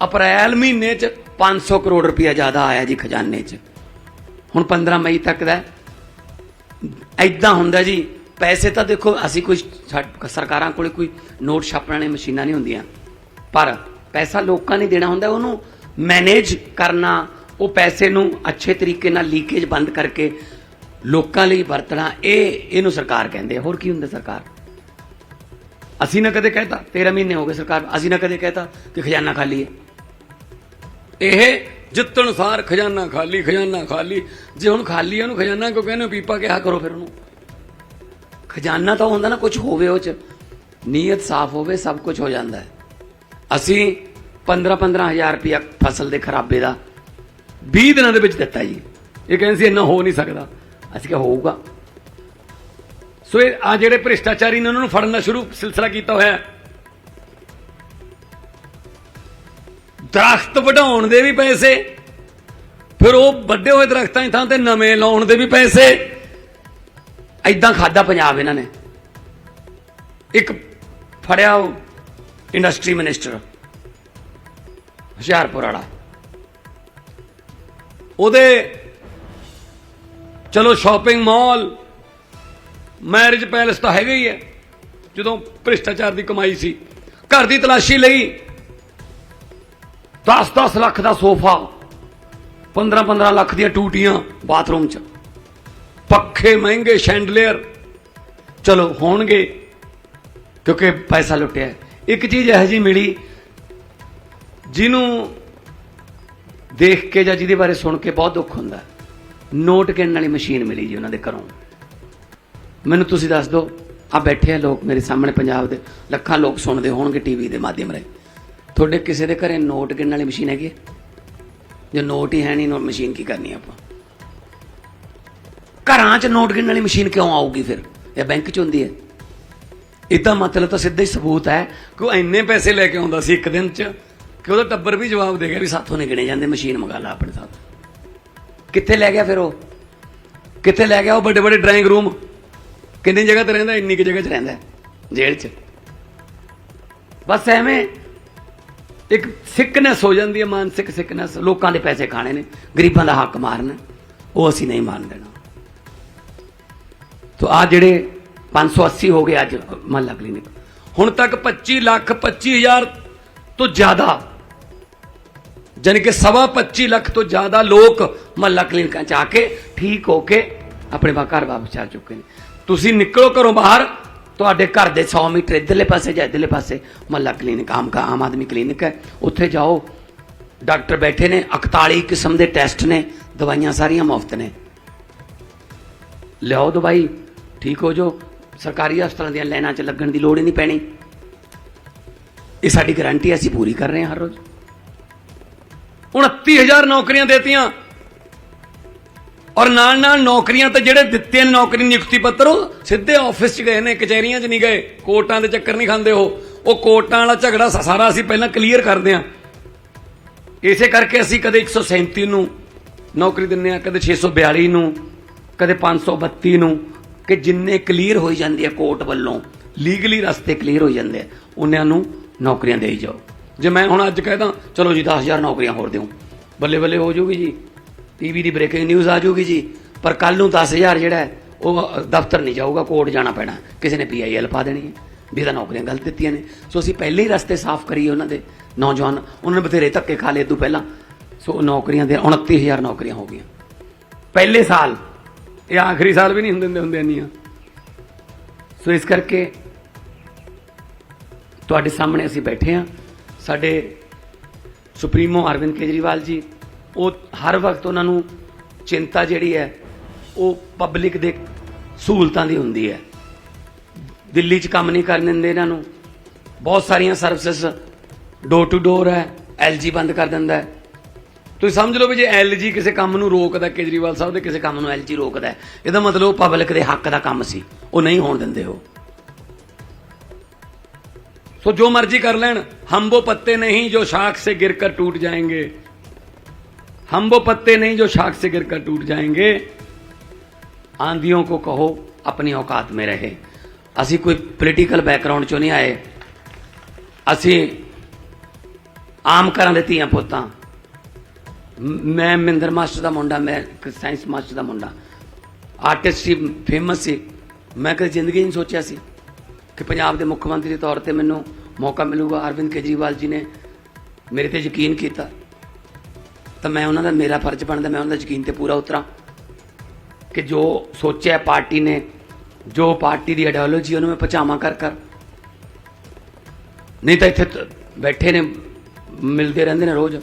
ਅਪ੍ਰੈਲ ਮਹੀਨੇ 'ਚ 500 ਕਰੋੜ ਰੁਪਇਆ ਜ਼ਿਆਦਾ ਆਇਆ ਜੀ ਖਜ਼ਾਨੇ 'ਚ। ਹੁਣ 15 ਮਈ ਤੱਕ ਦਾ ਐਦਾਂ ਹੁੰਦਾ ਜੀ। ਪੈਸੇ ਤਾਂ ਦੇਖੋ, ਅਸੀਂ ਕੋਈ ਸਰਕਾਰਾਂ ਕੋਲ ਕੋਈ ਨੋਟ ਛਾਪਣ ਵਾਲੀਆਂ ਮਸ਼ੀਨਾਂ ਨਹੀਂ ਹੁੰਦੀਆਂ, ਪਰ ਪੈਸਾ ਲੋਕਾਂ ਨੇ ਦੇਣਾ ਹੁੰਦਾ, ਉਹਨੂੰ ਮੈਨੇਜ ਕਰਨਾ, ਉਹ ਪੈਸੇ ਨੂੰ ਅੱਛੇ ਤਰੀਕੇ ਨਾਲ ਲੀਕੇਜ ਬੰਦ ਕਰਕੇ ਲੋਕਾਂ ਲਈ ਵਰਤਣਾ, ਇਹਨੂੰ ਸਰਕਾਰ ਕਹਿੰਦੇ ਆ। ਹੋਰ ਕੀ ਹੁੰਦਾ ਸਰਕਾਰ? ਅਸੀਂ ਨਾ ਕਦੇ ਕਹਿਤਾ, 13 ਮਹੀਨੇ ਹੋ ਗਏ ਸਰਕਾਰ, ਅਸੀਂ ਨਾ ਕਦੇ ਕਹਿਤਾ ਕਿ ਖਜ਼ਾਨਾ ਖਾਲੀ ਹੈ। ਇਹ ਜਿੱਤਣ ਸਾਰ ਖਜ਼ਾਨਾ ਖਾਲੀ, ਖਜ਼ਾਨਾ ਖਾਲੀ। ਜੇ ਹੁਣ ਖਾਲੀ ਹੈ ਉਹਨੂੰ ਖਜ਼ਾਨਾ ਕਿਉਂ ਕਹਿੰਦੇ ਹੋ? ਪੀਪਾ ਕਿਹਾ ਕਰੋ ਫਿਰ ਉਹਨੂੰ। ਖਜ਼ਾਨਾ ਤਾਂ ਹੁੰਦਾ ਨਾ ਕੁਝ ਹੋਵੇ, ਉਹ 'ਚ ਨੀਅਤ ਸਾਫ਼ ਹੋਵੇ, ਸਭ ਕੁਝ ਹੋ ਜਾਂਦਾ ਹੈ। ਅਸੀਂ 15-15 हज़ार रुपया फसल के खराबे का 20 दिनों के दिता जी। ये कहते सी इन्ना हो नहीं सकता, असं क्या होगा। सो ये आ ਜਿਹੜੇ ਭ੍ਰਿਸ਼ਟਾਚਾਰੀ ने उन्होंने फड़ना शुरू सिलसिला किया होया। दरख्त वढाउण दे भी पैसे, फिर वो ਵੱਡੇ ਹੋਏ ਦਰਖਤਾਂ ਦੀ ਥਾਂ ਤੇ ਨਵੇਂ ਲਾਉਣ ਦੇ ਵੀ ਪੈਸੇ। ਐਦਾਂ ਖਾਦਾ ਪੰਜਾਬ ਇਹਨਾਂ ਨੇ। ਇੱਕ ਫੜਿਆ ਇੰਡਸਟਰੀ ਮਿਨਿਸਟਰ ਹੁਸ਼ਿਆਰਪੁਰ ਵਾਲਾ, ਉਹਦੇ ਚਲੋ ਸ਼ਾਪਿੰਗ ਮਾਲ ਮੈਰਿਜ ਪੈਲਸ ਤਾਂ ਹੈਗਾ ਹੀ ਹੈ। ਜਦੋਂ ਭ੍ਰਿਸ਼ਟਾਚਾਰ ਦੀ ਕਮਾਈ ਸੀ, ਘਰ ਦੀ ਤਲਾਸ਼ੀ ਲਈ 10-10 ਲੱਖ ਦਾ ਸੋਫਾ, 15-15 ਲੱਖ ਦੀਆਂ ਟੂਟੀਆਂ ਬਾਥਰੂਮ 'ਚ, ਪੱਖੇ ਮਹਿੰਗੇ, ਸ਼ੈਂਡਲੀਅਰ ਚਲੋ ਹੋਣਗੇ ਕਿਉਂਕਿ ਪੈਸਾ ਲੁੱਟਿਆ। ਇੱਕ ਚੀਜ਼ ਇਹੋ ਜਿਹੀ ਮਿਲੀ ਜਿਹਨੂੰ ਦੇਖ ਕੇ ਜਾਂ ਜਿਹਦੇ ਬਾਰੇ ਸੁਣ ਕੇ ਬਹੁਤ ਦੁੱਖ ਹੁੰਦਾ। ਨੋਟ ਗਿਣਨ ਵਾਲੀ ਮਸ਼ੀਨ ਮਿਲੀ ਜੀ ਉਹਨਾਂ ਦੇ ਘਰੋਂ। ਮੈਨੂੰ ਤੁਸੀਂ ਦੱਸ ਦਿਓ, ਆ ਬੈਠੇ ਆ ਲੋਕ ਮੇਰੇ ਸਾਹਮਣੇ, ਪੰਜਾਬ ਦੇ ਲੱਖਾਂ ਲੋਕ ਸੁਣਦੇ ਹੋਣਗੇ ਟੀਵੀ ਦੇ ਮਾਧਿਅਮ ਰਾਹੀਂ, ਤੁਹਾਡੇ ਕਿਸੇ ਦੇ ਘਰੇ ਨੋਟ ਗਿਣਨ ਵਾਲੀ ਮਸ਼ੀਨ ਹੈਗੀ ਹੈ? ਜੇ ਨੋਟ ਹੀ ਹੈ ਨਹੀਂ, ਨੋਟ ਮਸ਼ੀਨ ਕੀ ਕਰਨੀ ਆਪਾਂ? ਘਰਾਂ 'ਚ ਨੋਟ ਗਿਣਨ ਵਾਲੀ ਮਸ਼ੀਨ ਕਿਉਂ ਆਊਗੀ ਫਿਰ? ਇਹ ਬੈਂਕ 'ਚ ਹੁੰਦੀ ਹੈ। ਇਹਦਾ ਮਤਲਬ ਤਾਂ ਸਿੱਧਾ ਹੀ ਸਬੂਤ ਹੈ ਕਿ ਉਹ ਇੰਨੇ ਪੈਸੇ ਲੈ ਕੇ ਆਉਂਦਾ ਸੀ ਇੱਕ ਦਿਨ 'ਚ ਕਿ ਉਹਦਾ ਟੱਬਰ ਵੀ ਜਵਾਬ ਦੇ ਗਿਆ ਵੀ ਸਾਥੋਂ ਨਹੀਂ ਗਿਣੇ ਜਾਂਦੇ, ਮਸ਼ੀਨ ਮੰਗਾ ਲਾ ਆਪਣੇ ਸਾਥ। ਕਿੱਥੇ ਲੈ ਗਿਆ ਫਿਰ ਉਹ? ਕਿੱਥੇ ਲੈ ਗਿਆ ਉਹ ਵੱਡੇ ਵੱਡੇ ਡਰਾਇੰਗ ਰੂਮ? ਕਿੰਨੀ ਜਗ੍ਹਾ ਤੇ ਰਹਿੰਦਾ? ਇੰਨੀ ਕੁ ਜਗ੍ਹਾ 'ਚ ਰਹਿੰਦਾ, ਜੇਲ੍ਹ 'ਚ। ਬਸ ਐਵੇਂ ਇੱਕ ਸਿਕਨੈਸ ਹੋ ਜਾਂਦੀ ਹੈ, ਮਾਨਸਿਕ ਸਿਕਨੈਸ। ਲੋਕਾਂ ਦੇ ਪੈਸੇ ਖਾਣੇ ਨੇ, ਗਰੀਬਾਂ ਦਾ ਹੱਕ ਮਾਰਨਾ, ਉਹ ਅਸੀਂ ਨਹੀਂ ਮਾਰਨ ਦੇਣਾ। ਤੋ ਆ ਜਿਹੜੇ 580 ਹੋ ਗਏ ਅੱਜ ਮਹੱਲਾ ਕਲੀਨਿਕ, ਹੁਣ ਤੱਕ 25,25,000 ਤੋਂ ਜ਼ਿਆਦਾ, ਜਾਨੀ ਕਿ 25 ਲੱਖ ਤੋਂ ਜ਼ਿਆਦਾ ਲੋਕ ਮਹੱਲਾ ਕਲੀਨਿਕਾਂ 'ਚ ਆ ਕੇ ਠੀਕ ਹੋ ਕੇ ਆਪਣੇ ਘਰ ਵਾਪਸ ਜਾ ਚੁੱਕੇ ਨੇ। ਤੁਸੀਂ ਨਿਕਲੋ ਘਰੋਂ ਬਾਹਰ, ਤੁਹਾਡੇ ਘਰ ਦੇ 100 ਮੀਟਰ ਇੱਧਰਲੇ ਪਾਸੇ ਜਾਂ ਇੱਧਰਲੇ ਪਾਸੇ ਮਹੱਲਾ ਕਲੀਨਿਕ, ਆਮ ਆਦਮੀ ਕਲੀਨਿਕ ਹੈ। ਉੱਥੇ ਜਾਓ, ਡਾਕਟਰ ਬੈਠੇ ਨੇ, 41 ਕਿਸਮ ਦੇ ਟੈਸਟ ਨੇ, ਦਵਾਈਆਂ ਸਾਰੀਆਂ ਮੁਫਤ ਨੇ। ਲਿਆਓ ਦਵਾਈ, ਠੀਕ ਹੋ ਜਾਓ। ਸਰਕਾਰੀ ਹਸਪਤਾਲਾਂ ਦੀਆਂ ਲਾਈਨਾਂ 'ਚ ਲੱਗਣ ਦੀ ਲੋੜ ਹੀ ਨਹੀਂ ਪੈਣੀ। ਇਹ ਸਾਡੀ ਗਾਰੰਟੀ ਅਸੀਂ ਪੂਰੀ ਕਰ ਰਹੇ ਹਾਂ ਹਰ ਰੋਜ਼। 29,000 ਨੌਕਰੀਆਂ ਦੇਤੀਆਂ, ਔਰ ਨਾਲ ਨਾਲ ਨੌਕਰੀਆਂ ਤਾਂ ਜਿਹੜੇ ਦਿੱਤੇ ਨੇ ਨੌਕਰੀ ਨਿਯੁਕਤੀ ਪੱਤਰ, ਉਹ ਸਿੱਧੇ ਆਫਿਸ 'ਚ ਗਏ ਨੇ, ਕਚਹਿਰੀਆਂ 'ਚ ਨਹੀਂ ਗਏ। ਕੋਰਟਾਂ ਦੇ ਚੱਕਰ ਨਹੀਂ ਖਾਂਦੇ। ਉਹ ਕੋਰਟਾਂ ਵਾਲਾ ਝਗੜਾ ਸਾਰਾ ਅਸੀਂ ਪਹਿਲਾਂ ਕਲੀਅਰ ਕਰਦੇ ਹਾਂ। ਇਸੇ ਕਰਕੇ ਅਸੀਂ ਕਦੇ 137 ਨੂੰ ਨੌਕਰੀ ਦਿੰਦੇ ਹਾਂ, ਕਦੇ 642 ਨੂੰ, ਕਦੇ 532 ਨੂੰ, ਕਿ ਜਿੰਨੇ ਕਲੀਅਰ ਹੋਈ ਜਾਂਦੀ ਹੈ ਕੋਰਟ ਵੱਲੋਂ, ਲੀਗਲੀ ਰਸਤੇ ਕਲੀਅਰ ਹੋ ਜਾਂਦੇ ਆ, ਉਹਨਾਂ ਨੂੰ ਨੌਕਰੀਆਂ ਦੇਈ ਜਾਓ। ਜੇ ਮੈਂ ਹੁਣ ਅੱਜ ਕਹਿ ਦਾਂ ਚਲੋ ਜੀ 10,000 ਨੌਕਰੀਆਂ ਹੋਰ ਦਿਓ, ਬੱਲੇ ਬੱਲੇ ਹੋ ਜਾਊਗੀ ਜੀ, ਟੀਵੀ ਦੀ ਬ੍ਰੇਕਿੰਗ ਨਿਊਜ਼ ਆ ਜਾਊਗੀ ਜੀ, ਪਰ ਕੱਲ ਨੂੰ 10,000 ਜਿਹੜਾ ਹੈ ਉਹ ਦਫ਼ਤਰ ਨਹੀਂ ਜਾਊਗਾ, ਕੋਰਟ ਜਾਣਾ ਪੈਣਾ। ਕਿਸੇ ਨੇ PIL ਪਾ ਦੇਣੀ ਹੈ ਵੀ ਇਹਦਾ ਨੌਕਰੀਆਂ ਗਲਤ ਦਿੱਤੀਆਂ ਨੇ। ਸੋ ਅਸੀਂ ਪਹਿਲੇ ਹੀ ਰਸਤੇ ਸਾਫ਼ ਕਰੀਏ ਉਹਨਾਂ ਦੇ। ਨੌਜਵਾਨ ਉਹਨਾਂ ਨੇ ਬਥੇਰੇ ਧੱਕੇ ਖਾ ਲਏ ਤੋਂ ਪਹਿਲਾਂ। ਸੋ ਨੌਕਰੀਆਂ ਦੇ 29,000 ਨੌਕਰੀਆਂ ਹੋ ਗਈਆਂ ਪਹਿਲੇ ਸਾਲ। ਇਹ ਆਖਰੀ ਸਾਲ ਵੀ ਨਹੀਂ ਹੁੰਦੇ ਇੰਨੀਆਂ। ਸੋ ਇਸ ਕਰਕੇ ਤੁਹਾਡੇ ਸਾਹਮਣੇ ਅਸੀਂ ਬੈਠੇ ਹਾਂ। ਸਾਡੇ ਸੁਪਰੀਮੋ ਅਰਵਿੰਦ ਕੇਜਰੀਵਾਲ ਜੀ, ਉਹ ਹਰ ਵਕਤ ਉਹਨਾਂ ਨੂੰ ਚਿੰਤਾ ਜਿਹੜੀ ਹੈ ਉਹ ਪਬਲਿਕ ਦੇ ਸਹੂਲਤਾਂ ਦੀ ਹੁੰਦੀ ਹੈ। ਦਿੱਲੀ 'ਚ ਕੰਮ ਨਹੀਂ ਕਰਨ ਦਿੰਦੇ ਇਹਨਾਂ ਨੂੰ। ਬਹੁਤ ਸਾਰੀਆਂ ਸਰਵਿਸਿਜ਼ ਡੋਰ ਟੂ ਡੋਰ ਹੈ, LG ਬੰਦ ਕਰ ਦਿੰਦਾ ਹੈ। ਤੁਸੀਂ ਸਮਝ ਲਓ ਵੀ ਜੇ LG ਕਿਸੇ ਕੰਮ ਨੂੰ ਰੋਕਦਾ, ਕੇਜਰੀਵਾਲ ਸਾਹਿਬ ਦੇ ਕਿਸੇ ਕੰਮ ਨੂੰ LG ਰੋਕਦਾ, ਇਹਦਾ ਮਤਲਬ ਉਹ ਪਬਲਿਕ ਦੇ ਹੱਕ ਦਾ ਕੰਮ ਸੀ, ਉਹ ਨਹੀਂ ਹੋਣ ਦਿੰਦੇ ਉਹ। ਸੋ ਜੋ ਮਰਜ਼ੀ ਕਰ ਲੈਣ, ਹਮ वो पत्ते नहीं जो शाख से गिरकर टूट जाएंगे, हम वो पत्ते नहीं जो शाख से गिरकर टूट जाएंगे, आंधियों को कहो अपनी औकात में रहे। ਅਸੀਂ ਕੋਈ ਪੋਲੀਟੀਕਲ ਬੈਕਗਰਾਉਂਡ ਚੋਂ ਨਹੀਂ ਆਏ। ਅਸੀਂ ਆਮ ਘਰਾਂ ਦੇ ਧੀਆਂ ਪੁੱਤਾਂ। ਮੈਂ ਮਹਿੰਦਰ ਮਾਸਟਰ ਦਾ ਮੁੰਡਾ, ਮੈਂ ਇੱਕ ਸਾਇੰਸ ਮਾਸਟਰ ਦਾ ਮੁੰਡਾ, ਆਰਟਿਸਟ ਸੀ, ਫੇਮਸ ਸੀ। ਮੈਂ ਕਦੇ ਜ਼ਿੰਦਗੀ ਨਹੀਂ ਸੋਚਿਆ ਸੀ ਕਿ ਪੰਜਾਬ ਦੇ ਮੁੱਖ ਮੰਤਰੀ ਦੇ ਤੌਰ ਤੇ ਮੈਨੂੰ ਮੌਕਾ ਮਿਲੂਗਾ। ਅਰਵਿੰਦ ਕੇਜਰੀਵਾਲ ਜੀ ਨੇ ਮੇਰੇ ਤੇ ਯਕੀਨ ਕੀਤਾ ਤਾਂ ਮੈਂ ਉਹਨਾਂ ਦਾ, ਮੇਰਾ ਫਰਜ਼ ਬਣਦਾ ਮੈਂ ਉਹਨਾਂ ਦਾ ਯਕੀਨ ਤੇ ਪੂਰਾ ਉਤਰਾਂ ਕਿ ਜੋ ਸੋਚਿਆ ਪਾਰਟੀ ਨੇ, ਜੋ ਪਾਰਟੀ ਦੀ ਆਈਡੀਓਲੋਜੀ, ਉਹਨੂੰ ਮੈਂ ਪਹੁੰਚਾਵਾਂ ਕਰ। ਨਹੀਂ ਤਾਂ ਇੱਥੇ ਬੈਠੇ ਨੇ, ਮਿਲਦੇ ਰਹਿੰਦੇ ਨੇ ਰੋਜ਼।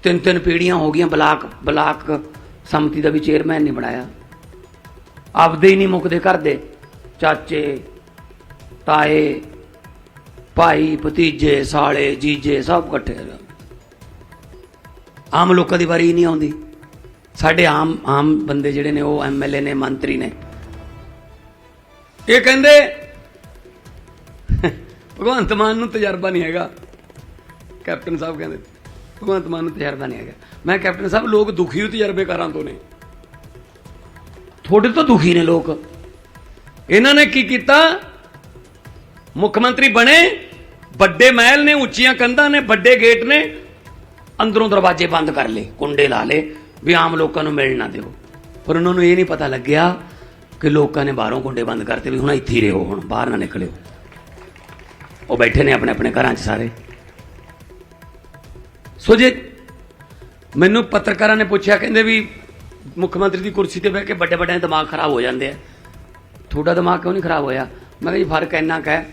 3 ਪੀੜ੍ਹੀਆਂ ਹੋ ਗਈਆਂ, ਬਲਾਕ ਸਮਿਤੀ ਦਾ ਵੀ ਚੇਅਰਮੈਨ ਨਹੀਂ ਬਣਾਇਆ। ਆਪਦੇ ਹੀ ਨਹੀਂ ਮੁੱਕਦੇ ਘਰ ਦੇ, ਚਾਚੇ ਤਾਏ ਭਾਈ ਭਤੀਜੇ ਸਾਲੇ ਜੀਜੇ ਸਭ ਇਕੱਠੇ। ਆਮ ਲੋਕਾਂ ਦੀ ਵਾਰੀ ਹੀ ਨਹੀਂ ਆਉਂਦੀ। ਸਾਡੇ ਆਮ ਬੰਦੇ ਜਿਹੜੇ ਨੇ ਉਹ MLA ਨੇ, ਮੰਤਰੀ ਨੇ, ਇਹ ਕਹਿੰਦੇ ਭਗਵੰਤ ਮਾਨ ਨੂੰ ਤਜਰਬਾ ਨਹੀਂ ਹੈਗਾ। ਕੈਪਟਨ ਸਾਹਿਬ ਕਹਿੰਦੇ ਭਗਵੰਤ ਮਾਨ ਨੂੰ ਤਜਰਬਾ ਨਹੀਂ ਹੈਗਾ। ਮੈਂ ਕੈਪਟਨ ਸਾਹਿਬ, ਲੋਕ ਦੁਖੀ ਹੋ ਤਜਰਬੇਕਾਰਾਂ ਤੋਂ ਨੇ, ਤੁਹਾਡੇ ਤੋਂ ਦੁਖੀ ਨੇ ਲੋਕ। ਇਹਨਾਂ ਨੇ ਕੀ ਕੀਤਾ? ਮੁੱਖ ਮੰਤਰੀ ਬਣੇ, ਵੱਡੇ ਮਹਿਲ ਨੇ, ਉੱਚੀਆਂ ਕੰਧਾਂ ਨੇ, ਵੱਡੇ ਗੇਟ ਨੇ, ਅੰਦਰੋਂ ਦਰਵਾਜ਼ੇ ਬੰਦ ਕਰ ਲਏ, ਕੁੰਡੇ ਲਾ ਲਏ ਵੀ ਆਮ ਲੋਕਾਂ ਨੂੰ ਮਿਲ ਨਾ ਦਿਓ। ਪਰ ਉਹਨਾਂ ਨੂੰ ਇਹ ਨਹੀਂ ਪਤਾ ਲੱਗਿਆ ਕਿ ਲੋਕਾਂ ਨੇ ਬਾਹਰੋਂ ਕੁੰਡੇ ਬੰਦ ਕਰਤੇ ਵੀ ਹੁਣ ਇੱਥੇ ਹੀ ਰਹੋ, ਹੁਣ ਬਾਹਰ ਨਾ ਨਿਕਲਿਓ। ਉਹ ਬੈਠੇ ਨੇ ਆਪਣੇ ਆਪਣੇ ਘਰਾਂ 'ਚ ਸਾਰੇ। ਸੋ ਜੇ ਮੈਨੂੰ ਪੱਤਰਕਾਰਾਂ ਨੇ ਪੁੱਛਿਆ, ਕਹਿੰਦੇ ਵੀ ਮੁੱਖ ਮੰਤਰੀ ਦੀ ਕੁਰਸੀ ਤੇ ਬਹਿ ਕੇ ਵੱਡੇ ਵੱਡੇ ਦਿਮਾਗ ਖਰਾਬ ਹੋ ਜਾਂਦੇ ਆ, ਤੁਹਾਡਾ ਦਿਮਾਗ ਕਿਉਂ ਨਹੀਂ ਖਰਾਬ ਹੋਇਆ? ਮੈਂ ਕਿਹਾ ਜੀ ਫਰਕ ਇੰਨਾ ਕੁ ਹੈ,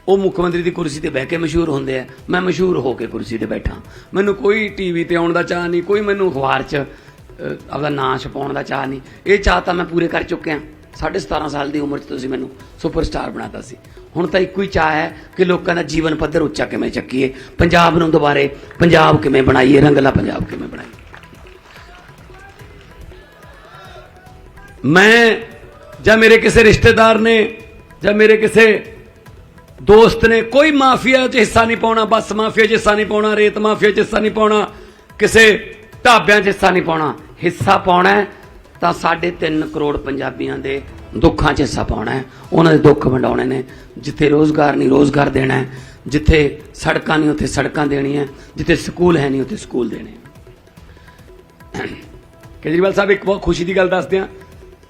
ਉਹ ਮੁੱਖ ਮੰਤਰੀ ਦੀ ਕੁਰਸੀ ਤੇ ਬਹਿ ਕੇ ਮਸ਼ਹੂਰ ਹੁੰਦੇ ਆ, ਮੈਂ ਮਸ਼ਹੂਰ ਹੋ ਕੇ ਕੁਰਸੀ ਤੇ ਬੈਠਾ। ਮੈਨੂੰ ਕੋਈ TV ਤੇ ਆਉਣ ਦਾ ਚਾਅ ਨਹੀਂ, ਕੋਈ ਮੈਨੂੰ ਅਖਬਾਰ 'ਚ ਆਪਦਾ ਨਾਂ ਛਪਾਉਣ ਦਾ ਚਾਅ ਨਹੀਂ। ਇਹ ਚਾਅ ਤਾਂ ਮੈਂ ਪੂਰੇ ਕਰ ਚੁੱਕਿਆ। 17.5 ਸਾਲ ਦੀ ਉਮਰ 'ਚ ਤੁਸੀਂ ਮੈਨੂੰ ਸੁਪਰਸਟਾਰ ਬਣਾਤਾ ਸੀ। ਹੁਣ ਤਾਂ ਇੱਕੋ ਹੀ ਚਾਅ ਹੈ ਕਿ ਲੋਕਾਂ ਦਾ ਜੀਵਨ ਪੱਧਰ ਉੱਚਾ ਕਿਵੇਂ ਚੱਕੀਏ, ਪੰਜਾਬ ਨੂੰ ਦੁਬਾਰੇ ਪੰਜਾਬ ਕਿਵੇਂ ਬਣਾਈਏ, ਰੰਗਲਾ ਪੰਜਾਬ ਕਿਵੇਂ ਬਣਾਈਏ। ਮੈਂ ਜਾਂ ਮੇਰੇ ਕਿਸੇ ਰਿਸ਼ਤੇਦਾਰ ਨੇ ਜਾਂ ਮੇਰੇ ਕਿਸੇ ਦੋਸਤ ਨੇ ਕੋਈ ਮਾਫੀਆ 'ਚ ਹਿੱਸਾ ਨਹੀਂ ਪਾਉਣਾ, ਬੱਸ ਮਾਫੀਆ 'ਚ ਹਿੱਸਾ ਨਹੀਂ ਪਾਉਣਾ, ਰੇਤ ਮਾਫੀਆ 'ਚ ਹਿੱਸਾ ਨਹੀਂ ਪਾਉਣਾ, ਕਿਸੇ ਢਾਬਿਆਂ 'ਚ ਹਿੱਸਾ ਨਹੀਂ ਪਾਉਣਾ। ਹਿੱਸਾ ਪਾਉਣਾ ਤਾਂ 3.5 ਕਰੋੜ ਪੰਜਾਬੀਆਂ ਦੇ ਦੁੱਖਾਂ 'ਚ ਹਿੱਸਾ ਪਾਉਣਾ ਹੈ। ਉਹਨਾਂ ਦੇ ਦੁੱਖ ਵੰਡਾਉਣੇ ਨੇ। ਜਿੱਥੇ ਰੋਜ਼ਗਾਰ ਨਹੀਂ ਰੋਜ਼ਗਾਰ ਦੇਣਾ ਹੈ, ਜਿੱਥੇ ਸੜਕਾਂ ਨਹੀਂ ਉੱਥੇ ਸੜਕਾਂ ਦੇਣੀਆਂ, ਜਿੱਥੇ ਸਕੂਲ ਹੈ ਨਹੀਂ ਉੱਥੇ ਸਕੂਲ ਦੇਣੇ। ਕੇਜਰੀਵਾਲ ਸਾਹਿਬ, ਇੱਕ ਬਹੁਤ ਖੁਸ਼ੀ ਦੀ ਗੱਲ ਦੱਸਦੇ ਹਾਂ।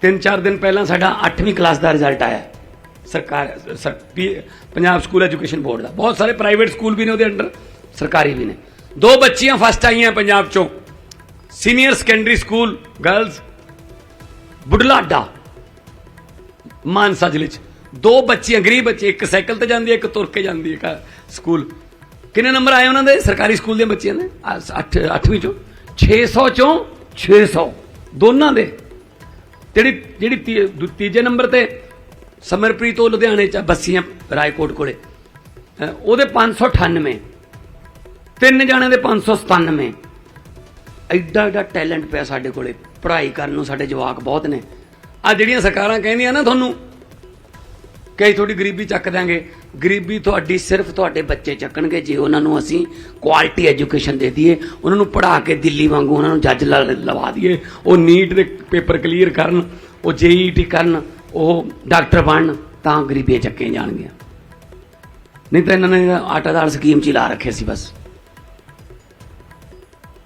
3-4 ਦਿਨ ਪਹਿਲਾਂ ਸਾਡਾ 8ਵੀਂ ਕਲਾਸ ਦਾ ਰਿਜ਼ਲਟ ਆਇਆ ਪੰਜਾਬ ਸਕੂਲ ਐਜੂਕੇਸ਼ਨ ਬੋਰਡ ਦਾ। ਬਹੁਤ ਸਾਰੇ ਪ੍ਰਾਈਵੇਟ ਸਕੂਲ ਵੀ ਨੇ ਉਹਦੇ ਅੰਡਰ, ਸਰਕਾਰੀ ਵੀ ਨੇ। 2 ਬੱਚੀਆਂ ਫਸਟ ਆਈਆਂ ਪੰਜਾਬ 'ਚੋਂ। Senior secondary school girls Budhlada Mansa ਜ਼ਿਲ੍ਹੇ 'ਚ 2 ਬੱਚੀਆਂ, ਗਰੀਬ ਬੱਚੇ, ਇੱਕ ਸਾਈਕਲ ਤੇ ਜਾਂਦੀ ਹੈ, ਇੱਕ ਤੁਰ ਕੇ ਜਾਂਦੀ ਹੈ ਸਕੂਲ। ਕਿੰਨੇ ਨੰਬਰ ਆਏ ਉਹਨਾਂ ਦੇ ਸਰਕਾਰੀ ਸਕੂਲ ਦੀਆਂ ਬੱਚੀਆਂ ਦੇ? 8ਵੀਂ 'ਚੋਂ 600 ਚੋਂ 600 ਦੋਨਾਂ ਦੇ। ਜਿਹੜੀ ਤੀਜੇ ਨੰਬਰ ਤੇ ਸਮਰਪ੍ਰੀਤ, ਉਹ ਲੁਧਿਆਣੇ 'ਚ ਬੱਸੀਆਂ ਰਾਏਕੋਟ ਕੋਲੇ, ਉਹਦੇ 598, 3 ਜਾਣਿਆਂ ਦੇ 597। ਐਡਾ ਟੈਲੈਂਟ ਪਿਆ ਸਾਡੇ ਕੋਲੇ, ਪੜ੍ਹਾਈ ਕਰਨ ਨੂੰ ਸਾਡੇ ਜਵਾਕ ਬਹੁਤ ਨੇ। ਆ ਜਿਹੜੀਆਂ ਸਰਕਾਰਾਂ ਕਹਿੰਦੀਆਂ ਨਾ ਤੁਹਾਨੂੰ ਕਿ ਤੁਹਾਡੀ ਗਰੀਬੀ ਚੱਕ ਦਿਆਂਗੇ, ਗਰੀਬੀ ਤੁਹਾਡੀ ਸਿਰਫ ਤੁਹਾਡੇ ਬੱਚੇ ਚੱਕਣਗੇ ਜੇ ਉਹਨਾਂ ਨੂੰ ਅਸੀਂ ਕੁਆਲਿਟੀ ਐਜੂਕੇਸ਼ਨ ਦੇ ਦਈਏ, ਉਹਨਾਂ ਨੂੰ ਪੜ੍ਹਾ ਕੇ ਦਿੱਲੀ ਵਾਂਗੂ ਉਹਨਾਂ ਨੂੰ ਜੱਜ ਲਵਾ ਦਈਏ, ਉਹ ਨੀਟ ਦੇ ਪੇਪਰ ਕਲੀਅਰ ਕਰਨ, ਉਹ JET ਕਰਨ, ਉਹ ਡਾਕਟਰ ਬਣਨ, ਤਾਂ ਗਰੀਬੀਆਂ ਚੱਕੀਆਂ ਜਾਣਗੀਆਂ। ਨਹੀਂ ਤਾਂ ਇਹਨਾਂ ਨੇ ਆਟਾ ਦਾਲ ਸਕੀਮ 'ਚ ਹੀ ਲਾ ਰੱਖੇ ਸੀ ਬਸ।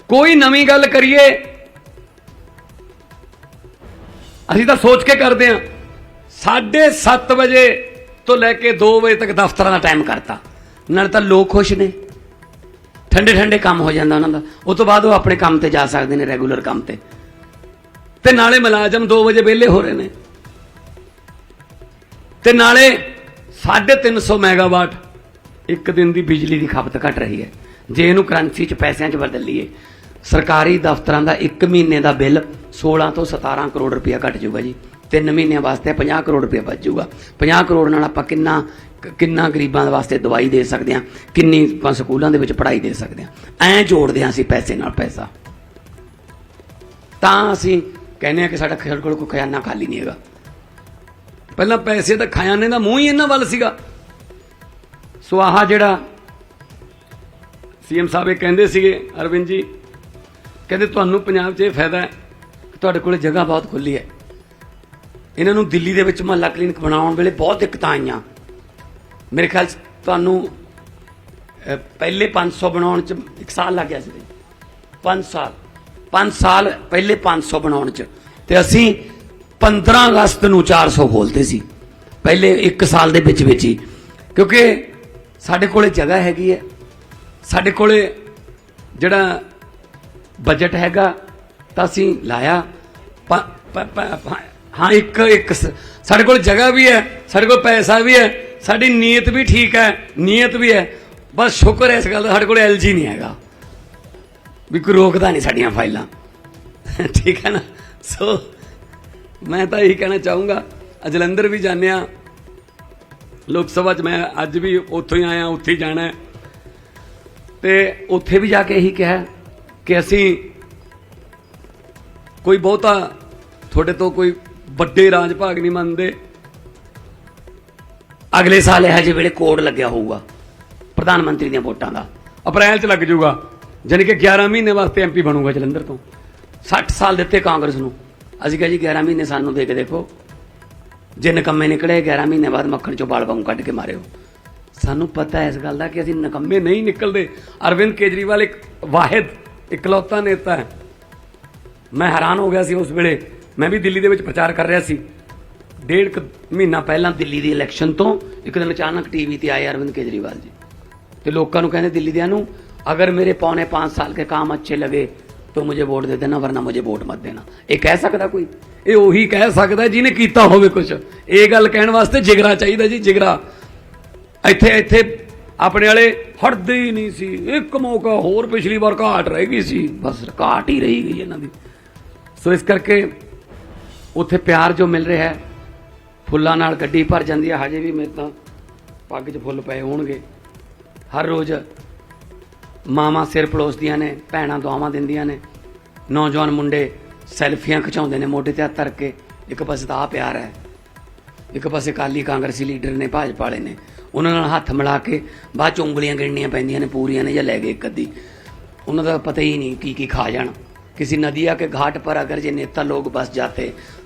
ਕੋਈ ਨਵੀਂ ਗੱਲ ਕਰੀਏ ਅਸੀਂ ਤਾਂ ਸੋਚ ਕੇ ਕਰਦੇ ਹਾਂ। 7:30 ਵਜੇ ਤੋਂ ਲੈ ਕੇ 2 ਵਜੇ ਤੱਕ ਦਫ਼ਤਰਾਂ ਦਾ ਟਾਈਮ ਕਰਤਾ। ਨਾਲ ਤਾਂ ਲੋਕ ਖੁਸ਼ ਨੇ, ਠੰਡੇ ਕੰਮ ਹੋ ਜਾਂਦਾ ਉਹਨਾਂ ਦਾ। ਉਹ ਤੋਂ ਬਾਅਦ ਉਹ ਆਪਣੇ ਕੰਮ ਤੇ ਜਾ ਸਕਦੇ ਨੇ, ਰੈਗੂਲਰ ਕੰਮ ਤੇ ਨਾਲੇ ਮੁਲਾਜ਼ਮ 2 ਵਜੇ ਵਿਹਲੇ ਹੋ ਰਹੇ ਨੇ, ਤੇ ਨਾਲੇ 350 ਮੈਗਾਵਾਟ ਇੱਕ ਦਿਨ ਦੀ ਬਿਜਲੀ ਦੀ ਖਪਤ ਘਟ ਰਹੀ ਹੈ। ਜੇ ਇਹਨੂੰ ਕਰੰਸੀ 'ਚ ਪੈਸਿਆਂ 'ਚ ਬਦਲੀਏ, ਸਰਕਾਰੀ ਦਫ਼ਤਰਾਂ ਦਾ 1 ਮਹੀਨੇ ਦਾ ਬਿੱਲ 16 ਤੋਂ 17 ਕਰੋੜ ਰੁਪਇਆ ਘਟ ਜਾਊਗਾ ਜੀ। 3 ਮਹੀਨਿਆਂ ਵਾਸਤੇ 50 ਕਰੋੜ ਰੁਪਇਆ ਬਚ ਜਾਊਗਾ। 50 ਕਰੋੜ ਨਾਲ ਆਪਾਂ ਕਿੰਨਾ ਗਰੀਬਾਂ ਵਾਸਤੇ ਦਵਾਈ ਦੇ ਸਕਦੇ ਹਾਂ, ਕਿੰਨੀ ਆਪਾਂ ਸਕੂਲਾਂ ਦੇ ਵਿੱਚ ਪੜ੍ਹਾਈ ਦੇ ਸਕਦੇ ਹਾਂ। ਐਂ ਜੋੜਦੇ ਹਾਂ ਅਸੀਂ ਪੈਸੇ ਨਾਲ ਪੈਸਾ, ਤਾਂ ਅਸੀਂ ਕਹਿੰਦੇ ਹਾਂ ਕਿ ਸਾਡੇ ਕੋਲ ਕੋਈ ਖਜ਼ਾਨਾ ਖਾਲੀ ਨਹੀਂ ਹੈਗਾ। ਪਹਿਲਾਂ ਪੈਸੇ ਤਾਂ ਖਜ਼ਾਨੇ ਦਾ ਮੂੰਹ ਹੀ ਇਹਨਾਂ ਵੱਲ ਸੀਗਾ। ਸੋ ਆਹ ਜਿਹੜਾ CM ਸਾਹਿਬ ਇਹ ਕਹਿੰਦੇ ਸੀਗੇ, ਅਰਵਿੰਦ ਜੀ ਕਹਿੰਦੇ ਤੁਹਾਨੂੰ ਪੰਜਾਬ 'ਚ ਇਹ ਫਾਇਦਾ ਹੈ ਕਿ ਤੁਹਾਡੇ ਕੋਲ ਜਗ੍ਹਾ ਬਹੁਤ ਖੁੱਲੀ ਹੈ। ਇਹਨਾਂ ਨੂੰ ਦਿੱਲੀ ਦੇ ਵਿੱਚ ਮੁਹੱਲਾ ਕਲੀਨਿਕ ਬਣਾਉਣ ਵੇਲੇ ਬਹੁਤ ਦਿੱਕਤਾਂ ਆਈਆਂ। ਮੇਰੇ ਖਿਆਲ 'ਚ ਤੁਹਾਨੂੰ ਪਹਿਲੇ 500 ਬਣਾਉਣ 'ਚ 1 ਸਾਲ ਲੱਗ ਗਿਆ ਸੀ। 5 ਸਾਲ ਪਹਿਲੇ 500 ਬਣਾਉਣ 'ਚ, ਤੇ ਅਸੀਂ 15 ਅਗਸਤ ਨੂੰ 400 ਖੋਲ੍ਹਦੇ ਸੀ ਪਹਿਲੇ 1 ਸਾਲ ਦੇ ਵਿੱਚ ਹੀ। ਕਿਉਂਕਿ ਸਾਡੇ ਕੋਲੇ ਜਗ੍ਹਾ ਹੈਗੀ ਹੈ, ਸਾਡੇ ਕੋਲੇ ਜਿਹੜਾ ਬਜਟ ਹੈਗਾ, ਤਾਂ ਅਸੀਂ ਲਾਇਆ। ਹਾਂ, ਇੱਕ ਸਾਡੇ ਕੋਲ ਜਗ੍ਹਾ ਵੀ ਹੈ, ਸਾਡੇ ਕੋਲ ਪੈਸਾ ਵੀ ਹੈ, ਸਾਡੀ ਨੀਅਤ ਵੀ ਠੀਕ ਹੈ, ਨੀਅਤ ਵੀ ਹੈ। ਬਸ ਸ਼ੁਕਰ ਹੈ ਇਸ ਗੱਲ ਦਾ, ਸਾਡੇ ਕੋਲ LG ਨਹੀਂ ਹੈਗਾ ਵੀ ਕੋਈ ਰੋਕਦਾ ਨਹੀਂ ਸਾਡੀਆਂ ਫਾਈਲਾਂ। ਠੀਕ ਹੈ ਨਾ। ਸੋ ਮੈਂ ਤਾਂ ਇਹੀ ਕਹਿਣਾ ਚਾਹੂੰਗਾ। ਜਲੰਧਰ ਵੀ ਜਾਂਦੇ ਹਾਂ ਲੋਕ ਸਭਾ 'ਚ, ਮੈਂ ਅੱਜ ਵੀ ਉੱਥੋਂ ਹੀ ਆਇਆ, ਉੱਥੇ ਹੀ ਜਾਣਾ, ਤੇ ਉੱਥੇ ਵੀ ਜਾ ਕੇ ਇਹੀ ਕਿਹਾ ਕਿ ਅਸੀਂ ਕੋਈ ਬਹੁਤਾ ਤੁਹਾਡੇ ਤੋਂ ਕੋਈ ਵੱਡੇ ਰਾਜ ਭਾਗ ਨਹੀਂ ਮੰਨਦੇ। ਅਗਲੇ ਸਾਲ ਇਹੋ ਜਿਹੇ ਵੇਲੇ ਕੋਡ ਲੱਗਿਆ ਹੋਊਗਾ ਪ੍ਰਧਾਨ ਮੰਤਰੀ ਦੀਆਂ ਵੋਟਾਂ ਦਾ, ਅਪ੍ਰੈਲ 'ਚ ਲੱਗ ਜਾਊਗਾ, ਜਾਣੀ ਕਿ 11 ਮਹੀਨੇ ਵਾਸਤੇ ਐਮਪੀ ਬਣੂਗਾ ਜਲੰਧਰ ਤੋਂ। 60 ਸਾਲ ਦਿੱਤੇ ਕਾਂਗਰਸ ਨੂੰ, ਅਸੀਂ ਕਿਹਾ ਜੀ 11 ਮਹੀਨੇ ਸਾਨੂੰ ਦੇ ਕੇ ਦੇਖੋ, ਜੇ ਨਿਕੰਮੇ ਨਿਕਲੇ 11 ਮਹੀਨੇ ਬਾਅਦ ਮੱਖਣ ਚੋਂ ਬਾਲ ਵਾਂਗੂ ਕੱਢ ਕੇ ਮਾਰਿਓ। ਸਾਨੂੰ ਪਤਾ ਹੈ ਇਸ ਗੱਲ ਦਾ ਕਿ ਅਸੀਂ ਨਿਕੰਮੇ ਨਹੀਂ ਨਿਕਲਦੇ। ਅਰਵਿੰਦ ਕੇਜਰੀਵਾਲ ਇੱਕ ਵਾਹਿਦ ਇਕਲੌਤਾ ਨੇਤਾ ਹੈ। ਮੈਂ ਹੈਰਾਨ ਹੋ ਗਿਆ ਸੀ ਉਸ ਵੇਲੇ, ਮੈਂ ਵੀ ਦਿੱਲੀ ਦੇ ਵਿੱਚ ਪ੍ਰਚਾਰ ਕਰ ਰਿਹਾ ਸੀ। 1.5 ਮਹੀਨਾ ਪਹਿਲਾਂ ਦਿੱਲੀ ਦੀ ਇਲੈਕਸ਼ਨ ਤੋਂ ਇੱਕ ਦਿਨ ਅਚਾਨਕ ਟੀਵੀ ਤੇ ਆਏ ਅਰਵਿੰਦ ਕੇਜਰੀਵਾਲ ਜੀ, ਤੇ ਲੋਕਾਂ ਨੂੰ ਕਹਿੰਦੇ ਦਿੱਲੀ ਦਿਆਂ ਨੂੰ, ਅਗਰ ਮੇਰੇ पौने 5 साल के काम अच्छे लगे तो मुझे वोट दे देना, वरना मुझे वोट मत देना। ये कह सकता कोई? ये ਉਹੀ ਕਹਿ ਸਕਦਾ ਜਿਹਨੇ ਕੀਤਾ ਹੋਵੇ ਕੁਝ। ਇਹ ਗੱਲ ਕਹਿਣ ਵਾਸਤੇ ਜਿਗਰਾ ਚਾਹੀਦਾ ਜੀ, ਜਿਗਰਾ। ਇੱਥੇ ਆਪਣੇ ਵਾਲੇ ਹਟਦੇ ਹੀ ਨਹੀਂ ਸੀ। ਇੱਕ ਮੌਕਾ ਹੋਰ ਪਿਛਲੀ ਵਾਰ ਘਾਟ ਰਹਿ ਗਈ ਸੀ, ਬਸ ਘਾਟ ਹੀ ਰਹੀ ਗਈ ਇਹਨਾਂ ਦੀ। ਸੋ ਇਸ ਕਰਕੇ ਉੱਥੇ ਪਿਆਰ ਜੋ ਮਿਲ ਰਿਹਾ ਹੈ, ਫੁੱਲਾਂ ਨਾਲ ਗੱਡੀ ਭਰ ਜਾਂਦੀ ਹੈ। ਹਜੇ ਵੀ ਮੇਰੇ ਤਾਂ ਪੱਗ 'ਚ ਫੁੱਲ ਪਏ ਹੋਣਗੇ। ਹਰ ਰੋਜ਼ ਮਾਵਾਂ ਸਿਰ ਪਲੋਸਦੀਆਂ ਨੇ, ਭੈਣਾਂ ਦੁਆਵਾਂ ਦਿੰਦੀਆਂ ਨੇ, ਨੌਜਵਾਨ ਮੁੰਡੇ ਸੈਲਫੀਆਂ ਖਿਚਾਉਂਦੇ ਨੇ ਮੋਢੇ ਤੇ ਹੱਥ ਧਰ ਕੇ। ਇੱਕ ਪਾਸੇ ਤਾਂ ਆਹ ਪਿਆਰ ਹੈ, ਇੱਕ ਪਾਸੇ ਅਕਾਲੀ ਕਾਂਗਰਸੀ ਲੀਡਰ ਨੇ, ਭਾਜਪਾ ਵਾਲੇ ਨੇ, ਉਹਨਾਂ ਨਾਲ ਹੱਥ ਮਿਲਾ ਕੇ ਬਾਅਦ 'ਚ ਉਂਗਲੀਆਂ ਗਿਣਨੀਆਂ ਪੈਂਦੀਆਂ ਨੇ, ਪੂਰੀਆਂ ਨੇ ਜਾਂ ਲੈ ਗਏ ਇੱਕ ਅੱਧੀ। ਉਹਨਾਂ ਦਾ ਪਤਾ ਹੀ ਨਹੀਂ ਕੀ ਖਾ ਜਾਣ। किसी नदिया के घाट पर अगर ये नेता लोग बस जाते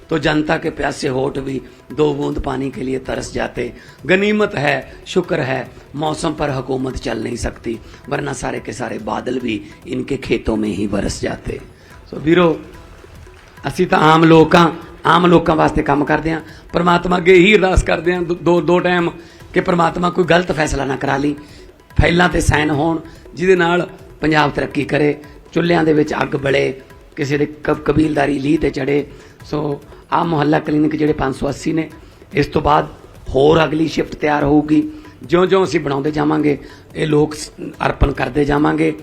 तो जनता के प्यासे होठ भी 2 बूंद पानी के लिए तरस जाते। गनीमत है, शुक्र है, मौसम पर हुकूमत चल नहीं सकती, वरना सारे के सारे बादल भी इनके खेतों में ही बरस जाते। सो वीरो, ਅਸੀਂ ਤਾਂ ਆਮ ਲੋਕਾਂ ਵਾਸਤੇ ਕੰਮ ਕਰਦੇ ਹਾਂ। परमात्मा अगे ही अरदास करते हैं दो टाइम कि परमात्मा कोई गलत फैसला ना करा ली, फाइलों ते साइन होण जिहदे नाल पंजाब तरक्की करे, चुल्हिਆਂ ਦੇ ਵਿੱਚ ਅੱਗ ਬਲੇ, ਕਿਸੇ ਦੇ ਕਬੀਲਦਾਰੀ ਲੀਹ ਤੇ ਚੜੇ। ਸੋ ਆ ਮੁਹੱਲਾ ਕਲੀਨਿਕ ਜਿਹੜੇ 580 ਨੇ, ਇਸ ਤੋਂ ਬਾਅਦ ਹੋਰ ਅਗਲੀ ਸ਼ਿਫਟ ਤਿਆਰ ਹੋਊਗੀ। ਜਿਉਂ-ਜਿਉਂ ਅਸੀਂ ਬਣਾਉਂਦੇ ਜਾਵਾਂਗੇ, ਇਹ ਲੋਕ ਅਰਪਣ ਕਰਦੇ ਜਾਵਾਂਗੇ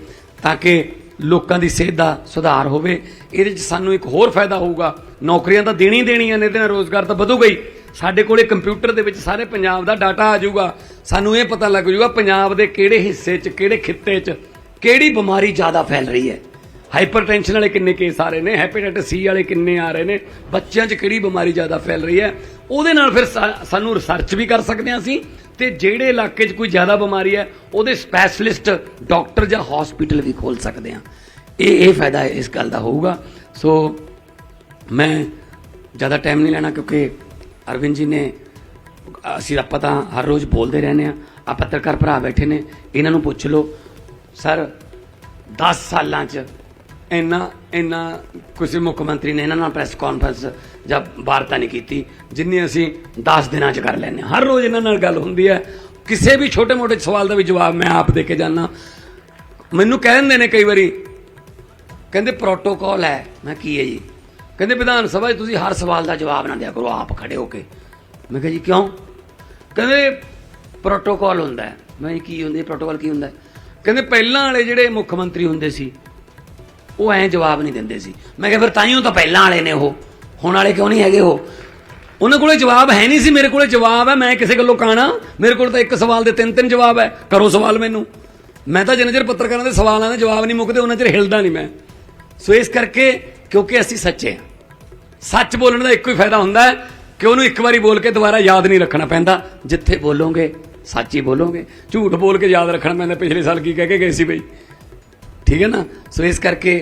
ਤਾਂ ਕਿ ਲੋਕਾਂ ਦੀ ਸਿਹਤ ਦਾ ਸੁਧਾਰ ਹੋਵੇ। ਇਹਦੇ 'ਚ ਸਾਨੂੰ ਇੱਕ ਹੋਰ ਫਾਇਦਾ ਹੋਊਗਾ, ਨੌਕਰੀਆਂ ਤਾਂ ਦੇਣੀਆਂ ਨੇ, ਇਹਦੇ ਨਾਲ ਰੋਜ਼ਗਾਰ ਤਾਂ ਵਧੂਗਾ ਹੀ। ਸਾਡੇ ਕੋਲੇ ਕੰਪਿਊਟਰ ਦੇ ਵਿੱਚ ਸਾਰੇ ਪੰਜਾਬ ਦਾ ਡਾਟਾ ਆ ਜਾਊਗਾ। ਸਾਨੂੰ ਇਹ ਪਤਾ ਲੱਗ ਜਾਊਗਾ ਪੰਜਾਬ ਦੇ ਕਿਹੜੇ ਹਿੱਸੇ 'ਚ, ਕਿਹੜੇ ਖਿੱਤੇ 'ਚ ਕਿਹੜੀ ਬਿਮਾਰੀ ਜ਼ਿਆਦਾ ਫੈਲ ਰਹੀ ਹੈ। ਹਾਈਪਰਟੈਂਸ਼ਨ ਵਾਲੇ ਕਿੰਨੇ ਕੇਸ ਆ ਰਹੇ ਨੇ, ਹੈਪੇਟਾਈਟਸ ਸੀ ਵਾਲੇ ਕਿੰਨੇ ਆ ਰਹੇ ਨੇ, ਬੱਚਿਆਂ 'ਚ ਕਿਹੜੀ ਬਿਮਾਰੀ ਜ਼ਿਆਦਾ ਫੈਲ ਰਹੀ ਹੈ। ਉਹਦੇ ਨਾਲ ਫਿਰ ਸਾਨੂੰ ਰਿਸਰਚ ਵੀ ਕਰ ਸਕਦੇ ਹਾਂ ਅਸੀਂ, ਤੇ ਜਿਹੜੇ ਇਲਾਕੇ 'ਚ ਕੋਈ ਜ਼ਿਆਦਾ ਬਿਮਾਰੀ ਹੈ ਉਹਦੇ ਸਪੈਸ਼ਲਿਸਟ ਡਾਕਟਰ ਜਾਂ ਹਸਪੀਟਲ ਵੀ ਖੋਲ੍ਹ ਸਕਦੇ ਹਾਂ। ਇਹ ਫਾਇਦਾ ਇਸ ਗੱਲ ਦਾ ਹੋਊਗਾ। ਸੋ ਮੈਂ ਜ਼ਿਆਦਾ ਟਾਈਮ ਨਹੀਂ ਲੈਣਾ, ਕਿਉਂਕਿ ਅਰਵਿੰਦ ਜੀ ਨੇ, ਆਪਾਂ ਤਾਂ ਹਰ ਰੋਜ਼ ਬੋਲਦੇ ਰਹਿੰਦੇ ਹਾਂ। ਆ ਪੱਤਰਕਾਰ ਭਰਾ ਬੈਠੇ ਨੇ, ਇਹਨਾਂ ਨੂੰ ਪੁੱਛ ਲਓ ਸਰ 10 ਸਾਲਾਂ 'ਚ ਇੰਨਾ ਕਿਸੇ ਮੁੱਖ ਮੰਤਰੀ ਨੇ ਇਹਨਾਂ ਨਾਲ ਪ੍ਰੈਸ ਕਾਨਫਰੰਸ ਜਾਂ ਵਾਰਤਾ ਨਹੀਂ ਕੀਤੀ ਜਿੰਨੀ ਅਸੀਂ 10 ਦਿਨਾਂ 'ਚ ਕਰ ਲੈਂਦੇ ਹਾਂ। ਹਰ ਰੋਜ਼ ਇਹਨਾਂ ਨਾਲ ਗੱਲ ਹੁੰਦੀ ਹੈ। ਕਿਸੇ ਵੀ ਛੋਟੇ ਮੋਟੇ ਸਵਾਲ ਦਾ ਵੀ ਜਵਾਬ ਮੈਂ ਆਪ ਦੇ ਕੇ ਜਾਂਦਾ। ਮੈਨੂੰ ਕਹਿ ਦਿੰਦੇ ਨੇ ਕਈ ਵਾਰੀ, ਕਹਿੰਦੇ ਪ੍ਰੋਟੋਕੋਲ ਹੈ। ਮੈਂ ਕੀ ਹੈ ਜੀ? ਕਹਿੰਦੇ ਵਿਧਾਨ ਸਭਾ 'ਚ ਤੁਸੀਂ ਹਰ ਸਵਾਲ ਦਾ ਜਵਾਬ ਨਾ ਦਿਆ ਕਰੋ ਆਪ ਖੜੇ ਹੋ ਕੇ। ਮੈਂ ਕਿਹਾ ਜੀ ਕਿਉਂ? ਕਹਿੰਦੇ ਪ੍ਰੋਟੋਕੋਲ ਹੁੰਦਾ ਹੈ। ਮੈਂ ਕੀ ਹੁੰਦਾ ਪ੍ਰੋਟੋਕੋਲ, ਕੀ ਹੁੰਦਾ? ਕਹਿੰਦੇ ਪਹਿਲਾਂ ਵਾਲੇ ਜਿਹੜੇ ਮੁੱਖ ਮੰਤਰੀ ਹੁੰਦੇ ਸੀ ਉਹ ਐਂ ਜਵਾਬ ਨਹੀਂ ਦਿੰਦੇ ਸੀ। ਮੈਂ ਕਿਹਾ ਫਿਰ ਤਾਈਓ ਤਾਂ ਪਹਿਲਾਂ ਵਾਲੇ ਨੇ, ਉਹ ਹੁਣ ਵਾਲੇ ਕਿਉਂ ਨਹੀਂ ਹੈਗੇ? ਉਹਨਾਂ ਕੋਲੇ ਜਵਾਬ ਹੈ ਨਹੀਂ ਸੀ, ਮੇਰੇ ਕੋਲੇ ਜਵਾਬ ਹੈ। ਮੈਂ ਕਿਸੇ ਗੱਲੋਂ ਕਾਣਾ? ਮੇਰੇ ਕੋਲ ਤਾਂ ਇੱਕ ਸਵਾਲ ਦੇ 3 ਜਵਾਬ ਹੈ। ਕਰੋ ਸਵਾਲ ਮੈਨੂੰ। ਮੈਂ ਤਾਂ ਜਿੰਨਾ ਚਿਰ ਪੱਤਰਕਾਰਾਂ ਦੇ ਸਵਾਲਾਂ ਦੇ ਜਵਾਬ ਨਹੀਂ ਮੁੱਕਦੇ ਉਹਨਾਂ ਚਿਰ ਹਿਲਦਾ ਨਹੀਂ ਮੈਂ। ਸੋ ਇਸ ਕਰਕੇ, ਕਿਉਂਕਿ ਅਸੀਂ ਸੱਚੇ ਹਾਂ, ਸੱਚ ਬੋਲਣ ਦਾ ਇੱਕੋ ਹੀ ਫਾਇਦਾ ਹੁੰਦਾ ਹੈ ਕਿ ਉਹਨੂੰ ਇੱਕ ਵਾਰੀ ਬੋਲ ਕੇ ਦੁਬਾਰਾ ਯਾਦ ਨਹੀਂ ਰੱਖਣਾ ਪੈਂਦਾ। ਜਿੱਥੇ ਬੋਲੋਗੇ ਸੱਚ ਹੀ ਬੋਲੋਗੇ, ਝੂਠ ਬੋਲ ਕੇ ਯਾਦ ਰੱਖਣਾ ਪੈਂਦਾ ਪਿਛਲੇ ਸਾਲ ਕੀ ਕਹਿ ਕੇ ਗਏ ਸੀ ਬਈ, ਠੀਕ ਹੈ ਨਾ। ਸੋ ਇਸ ਕਰਕੇ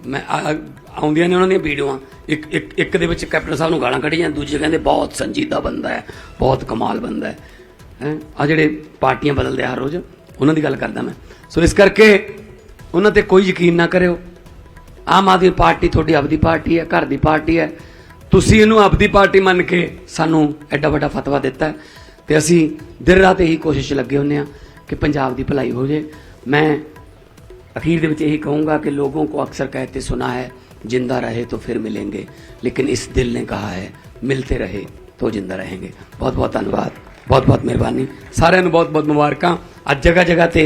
ਮੈਂ ਆਉਂਦੀਆਂ ਨੇ ਉਹਨਾਂ ਦੀਆਂ ਵੀਡੀਓਆਂ, ਇੱਕ ਦੇ ਵਿੱਚ ਕੈਪਟਨ ਸਾਹਿਬ ਨੂੰ ਗਾਲਾਂ ਕੱਢੀਆਂ, ਦੂਜੇ ਕਹਿੰਦੇ ਬਹੁਤ ਸੰਜੀਦਾ ਬੰਦਾ ਹੈ, ਬਹੁਤ ਕਮਾਲ ਬੰਦਾ ਹੈ। ਆ ਜਿਹੜੇ ਪਾਰਟੀਆਂ ਬਦਲਦੇ ਹਰ ਰੋਜ਼, ਉਹਨਾਂ ਦੀ ਗੱਲ ਕਰਦਾ ਮੈਂ। ਸੋ ਇਸ ਕਰਕੇ ਉਹਨਾਂ ਤੇ ਕੋਈ ਯਕੀਨ ਨਾ ਕਰਿਓ। ਆਮ ਆਦਮੀ ਪਾਰਟੀ ਤੁਹਾਡੀ ਆਪਦੀ ਪਾਰਟੀ ਹੈ, ਘਰ ਦੀ ਪਾਰਟੀ ਹੈ। ਤੁਸੀਂ ਇਹਨੂੰ ਆਪਦੀ ਪਾਰਟੀ ਮੰਨ ਕੇ ਸਾਨੂੰ ਐਡਾ ਵੱਡਾ ਫਤਵਾ ਦਿੱਤਾ ਤੇ ਅਸੀਂ ਦਿਨ ਰਾਤ ਇਹੀ ਕੋਸ਼ਿਸ਼ ਲੱਗੇ ਹੁੰਦੇ ਹਾਂ ਕਿ ਪੰਜਾਬ ਦੀ ਭਲਾਈ ਹੋ ਜਾਏ। ਮੈਂ अखीर ਦੇ ਵਿੱਚ यही कहूँगा कि लोगों को अक्सर कहते सुना है, जिंदा रहे तो फिर मिलेंगे, लेकिन इस दिल ने कहा है मिलते रहे तो जिंदा रहेंगे। बहुत बहुत धन्यवाद, बहुत बहुत ਮਿਹਰਬਾਨੀ ਸਾਰਿਆਂ ਨੂੰ, ਬਹੁਤ ਬਹੁਤ ਮੁਬਾਰਕਾਂ। ਅੱਜ ਜਗ੍ਹਾ ਤੇ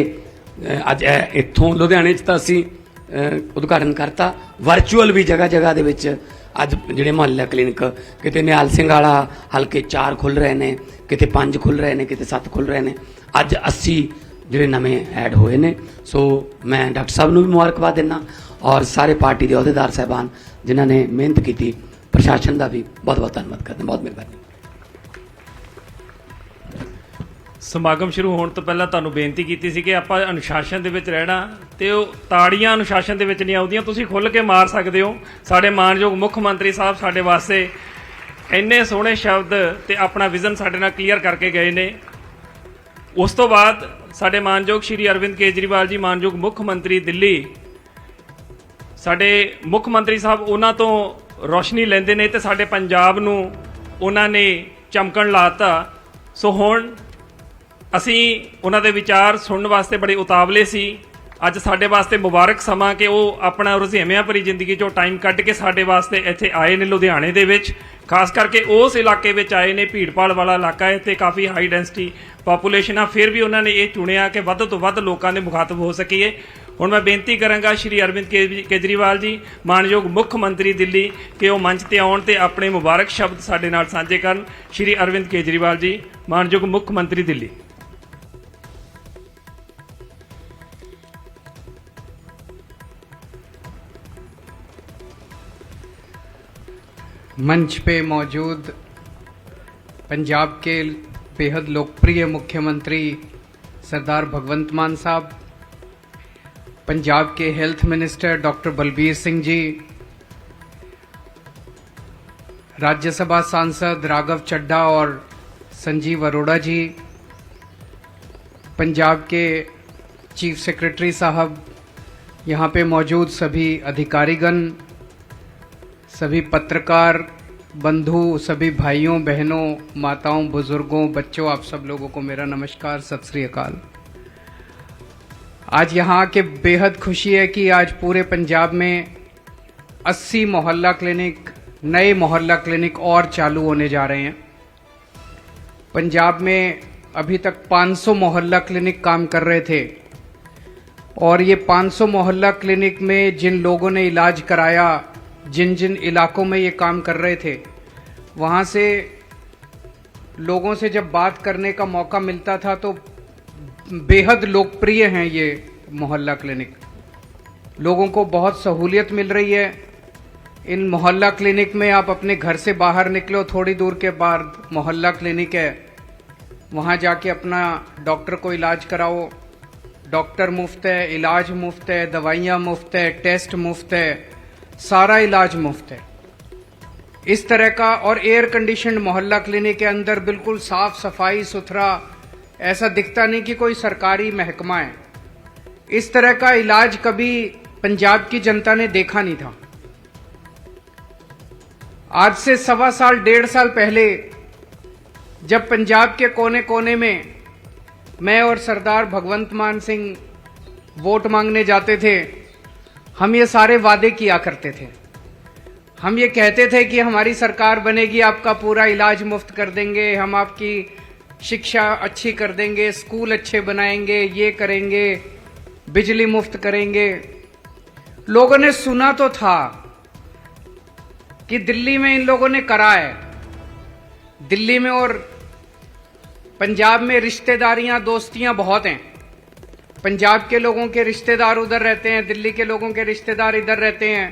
ਅੱਜ ਇੱਥੋਂ ਲੁਧਿਆਣੇ 'ਚ ਤਾਂ ਅਸੀਂ ਉਦਘਾਟਨ ਕਰਤਾ, ਵਰਚੁਅਲ ਵੀ ਜਗ੍ਹਾ ਦੇ ਵਿੱਚ ਅੱਜ ਜਿਹੜੇ ਮੁਹੱਲਾ ਕਲੀਨਿਕ, ਕਿਤੇ ਨਿਹਾਲ ਸਿੰਘ ਵਾਲਾ ਹਲਕੇ 4 ਖੁੱਲ੍ਹ ਰਹੇ ਨੇ, ਕਿਤੇ 5 ਖੁੱਲ੍ਹ ਰਹੇ ਨੇ, ਕਿਤੇ 7 ਖੁੱਲ੍ਹ ਰਹੇ ਨੇ। ਅੱਜ 80 ਜਿਹੜੇ ਨਵੇਂ ਐਡ ਹੋਏ ਨੇ। ਸੋ ਮੈਂ ਡਾਕਟਰ ਸਾਹਿਬ ਨੂੰ ਵੀ ਮੁਬਾਰਕਬਾਦ ਦਿੰਦਾ ਔਰ ਸਾਰੇ ਪਾਰਟੀ ਦੇ ਅਹੁਦੇਦਾਰ ਸਾਹਿਬਾਨ ਜਿਨ੍ਹਾਂ ਨੇ ਮਿਹਨਤ ਕੀਤੀ, ਪ੍ਰਸ਼ਾਸਨ ਦਾ ਵੀ ਬਹੁਤ ਬਹੁਤ ਧੰਨਵਾਦ ਕਰਦਾ। ਬਹੁਤ ਮਿਹਰਬਾਨੀ। ਸਮਾਗਮ ਸ਼ੁਰੂ ਹੋਣ ਤੋਂ ਪਹਿਲਾਂ ਤੁਹਾਨੂੰ ਬੇਨਤੀ ਕੀਤੀ ਸੀ ਕਿ ਆਪਾਂ ਅਨੁਸ਼ਾਸਨ ਦੇ ਵਿੱਚ ਰਹਿਣਾ, ਤੇ ਉਹ ਤਾੜੀਆਂ ਅਨੁਸ਼ਾਸਨ ਦੇ ਵਿੱਚ ਨਹੀਂ ਆਉਂਦੀਆਂ, ਤੁਸੀਂ ਖੁੱਲ੍ਹ ਕੇ ਮਾਰ ਸਕਦੇ ਹੋ। ਸਾਡੇ ਮਾਣਯੋਗ ਮੁੱਖ ਮੰਤਰੀ ਸਾਹਿਬ ਸਾਡੇ ਵਾਸਤੇ ਇੰਨੇ ਸੋਹਣੇ ਸ਼ਬਦ ਤੇ ਆਪਣਾ ਵਿਜ਼ਨ ਸਾਡੇ ਨਾਲ ਕਲੀਅਰ ਕਰਕੇ ਗਏ ਨੇ। ਉਸ ਤੋਂ ਬਾਅਦ ਸਾਡੇ ਮਾਣਯੋਗ ਸ਼੍ਰੀ ਅਰਵਿੰਦ ਕੇਜਰੀਵਾਲ ਜੀ, ਮਾਣਯੋਗ ਮੁੱਖ ਮੰਤਰੀ ਦਿੱਲੀ, ਸਾਡੇ ਮੁੱਖ ਮੰਤਰੀ ਸਾਹਿਬ ਉਹਨਾਂ ਤੋਂ ਰੋਸ਼ਨੀ ਲੈਂਦੇ ਨੇ ਤੇ ਸਾਡੇ ਪੰਜਾਬ ਨੂੰ ਉਹਨਾਂ ਨੇ ਚਮਕਣ ਲਾਤਾ। ਸੋ ਹੁਣ ਅਸੀਂ ਉਹਨਾਂ ਦੇ ਵਿਚਾਰ ਸੁਣਨ ਵਾਸਤੇ ਬੜੇ ਉਤਾਵਲੇ ਸੀ। ਅੱਜ ਸਾਡੇ ਵਾਸਤੇ ਮੁਬਾਰਕ ਸਮਾਂ ਕਿ ਉਹ ਆਪਣਾ ਰੁਝੇਵਿਆਂ ਭਰੀ ਜ਼ਿੰਦਗੀ 'ਚੋਂ ਟਾਈਮ ਕੱਢ ਕੇ ਸਾਡੇ ਵਾਸਤੇ ਇੱਥੇ ਆਏ ਨੇ ਲੁਧਿਆਣੇ ਦੇ ਵਿੱਚ, ਖਾਸ ਕਰਕੇ ਉਸ ਇਲਾਕੇ ਵਿੱਚ ਆਏ ਨੇ। ਭੀੜਭਾੜ ਵਾਲਾ ਇਲਾਕਾ ਹੈ ਤੇ ਕਾਫੀ ਹਾਈ ਡੈਂਸਿਟੀ ਪਾਪੂਲੇਸ਼ਨ ਆ, ਫਿਰ ਵੀ ਉਹਨਾਂ ਨੇ ਇਹ ਚੁਣਿਆ ਕਿ ਵੱਧ ਤੋਂ ਵੱਧ ਲੋਕਾਂ ਦੇ ਮੁਖਾਤਬ ਹੋ ਸਕੀਏ। ਹੁਣ ਮੈਂ ਬੇਨਤੀ ਕਰਾਂਗਾ ਸ਼੍ਰੀ ਅਰਵਿੰਦ ਕੇਜਰੀਵਾਲ ਜੀ, ਮਾਣਯੋਗ ਮੁੱਖ ਮੰਤਰੀ ਦਿੱਲੀ, ਕਿ ਉਹ ਮੰਚ ਤੇ ਆਉਣ ਤੇ ਆਪਣੇ ਮੁਬਾਰਕ ਸ਼ਬਦ ਸਾਡੇ ਨਾਲ ਸਾਂਝੇ ਕਰਨ। ਸ਼੍ਰੀ ਅਰਵਿੰਦ ਕੇਜਰੀਵਾਲ ਜੀ, ਮਾਣਯੋਗ ਮੁੱਖ ਮੰਤਰੀ ਦਿੱਲੀ। मंच पे मौजूद पंजाब के बेहद लोकप्रिय मुख्यमंत्री सरदार भगवंत मान साहब, पंजाब के health minister doctor Balbir Singh ji, Rajya Sabha सांसद राघव चड्ढा और संजीव अरोड़ा जी, पंजाब के चीफ सेक्रेटरी साहब, यहाँ पे मौजूद सभी अधिकारीगण, सभी पत्रकार बंधु, सभी भाइयों बहनों, माताओं, बुजुर्गों, बच्चों, आप सब लोगों को मेरा नमस्कार, सत श्री अकाल। आज यहाँ आके बेहद खुशी है कि आज पूरे पंजाब में 80 मोहल्ला क्लिनिक, नए मोहल्ला क्लिनिक और चालू होने जा रहे हैं। पंजाब में अभी तक 500 मोहल्ला क्लिनिक काम कर रहे थे और ये 500 मोहल्ला क्लिनिक में जिन लोगों ने इलाज कराया, जिन जिन इलाकों में ये काम कर रहे थे, वहाँ से लोगों से जब बात करने का मौका मिलता था तो बेहद लोकप्रिय हैं ये मोहल्ला क्लिनिक। लोगों को बहुत सहूलियत मिल रही है। इन मोहल्ला क्लिनिक में आप अपने घर से बाहर निकलो, थोड़ी दूर के बाद मोहल्ला क्लिनिक है, वहाँ जाके अपना डॉक्टर को इलाज कराओ। डॉक्टर मुफ्त है, इलाज मुफ्त है, दवाइयाँ मुफ्त है, टेस्ट मुफ्त है, सारा इलाज मुफ्त है। इस तरह का और एयर कंडीशनड मोहल्ला क्लिनिक के अंदर बिल्कुल साफ सफाई सुथरा, ऐसा दिखता नहीं कि कोई सरकारी महकमा है। इस तरह का इलाज कभी पंजाब की जनता ने देखा नहीं था। आज से 1.25 साल 1.5 साल पहले जब पंजाब के कोने कोने में मैं और सरदार भगवंत मान सिंह वोट मांगने जाते थे, हम ये सारे वादे किया करते थे। हम ये कहते थे कि हमारी सरकार बनेगी, आपका पूरा इलाज मुफ्त कर देंगे, हम आपकी शिक्षा अच्छी कर देंगे, स्कूल अच्छे बनाएंगे, ये करेंगे, बिजली मुफ्त करेंगे। लोगों ने सुना तो था कि दिल्ली में इन लोगों ने करा है। दिल्ली में और पंजाब में रिश्तेदारियां, दोस्तियां बहुत हैं। पंजाब के लोगों के रिश्तेदार उधर रहते हैं, दिल्ली के लोगों के रिश्तेदार इधर रहते हैं।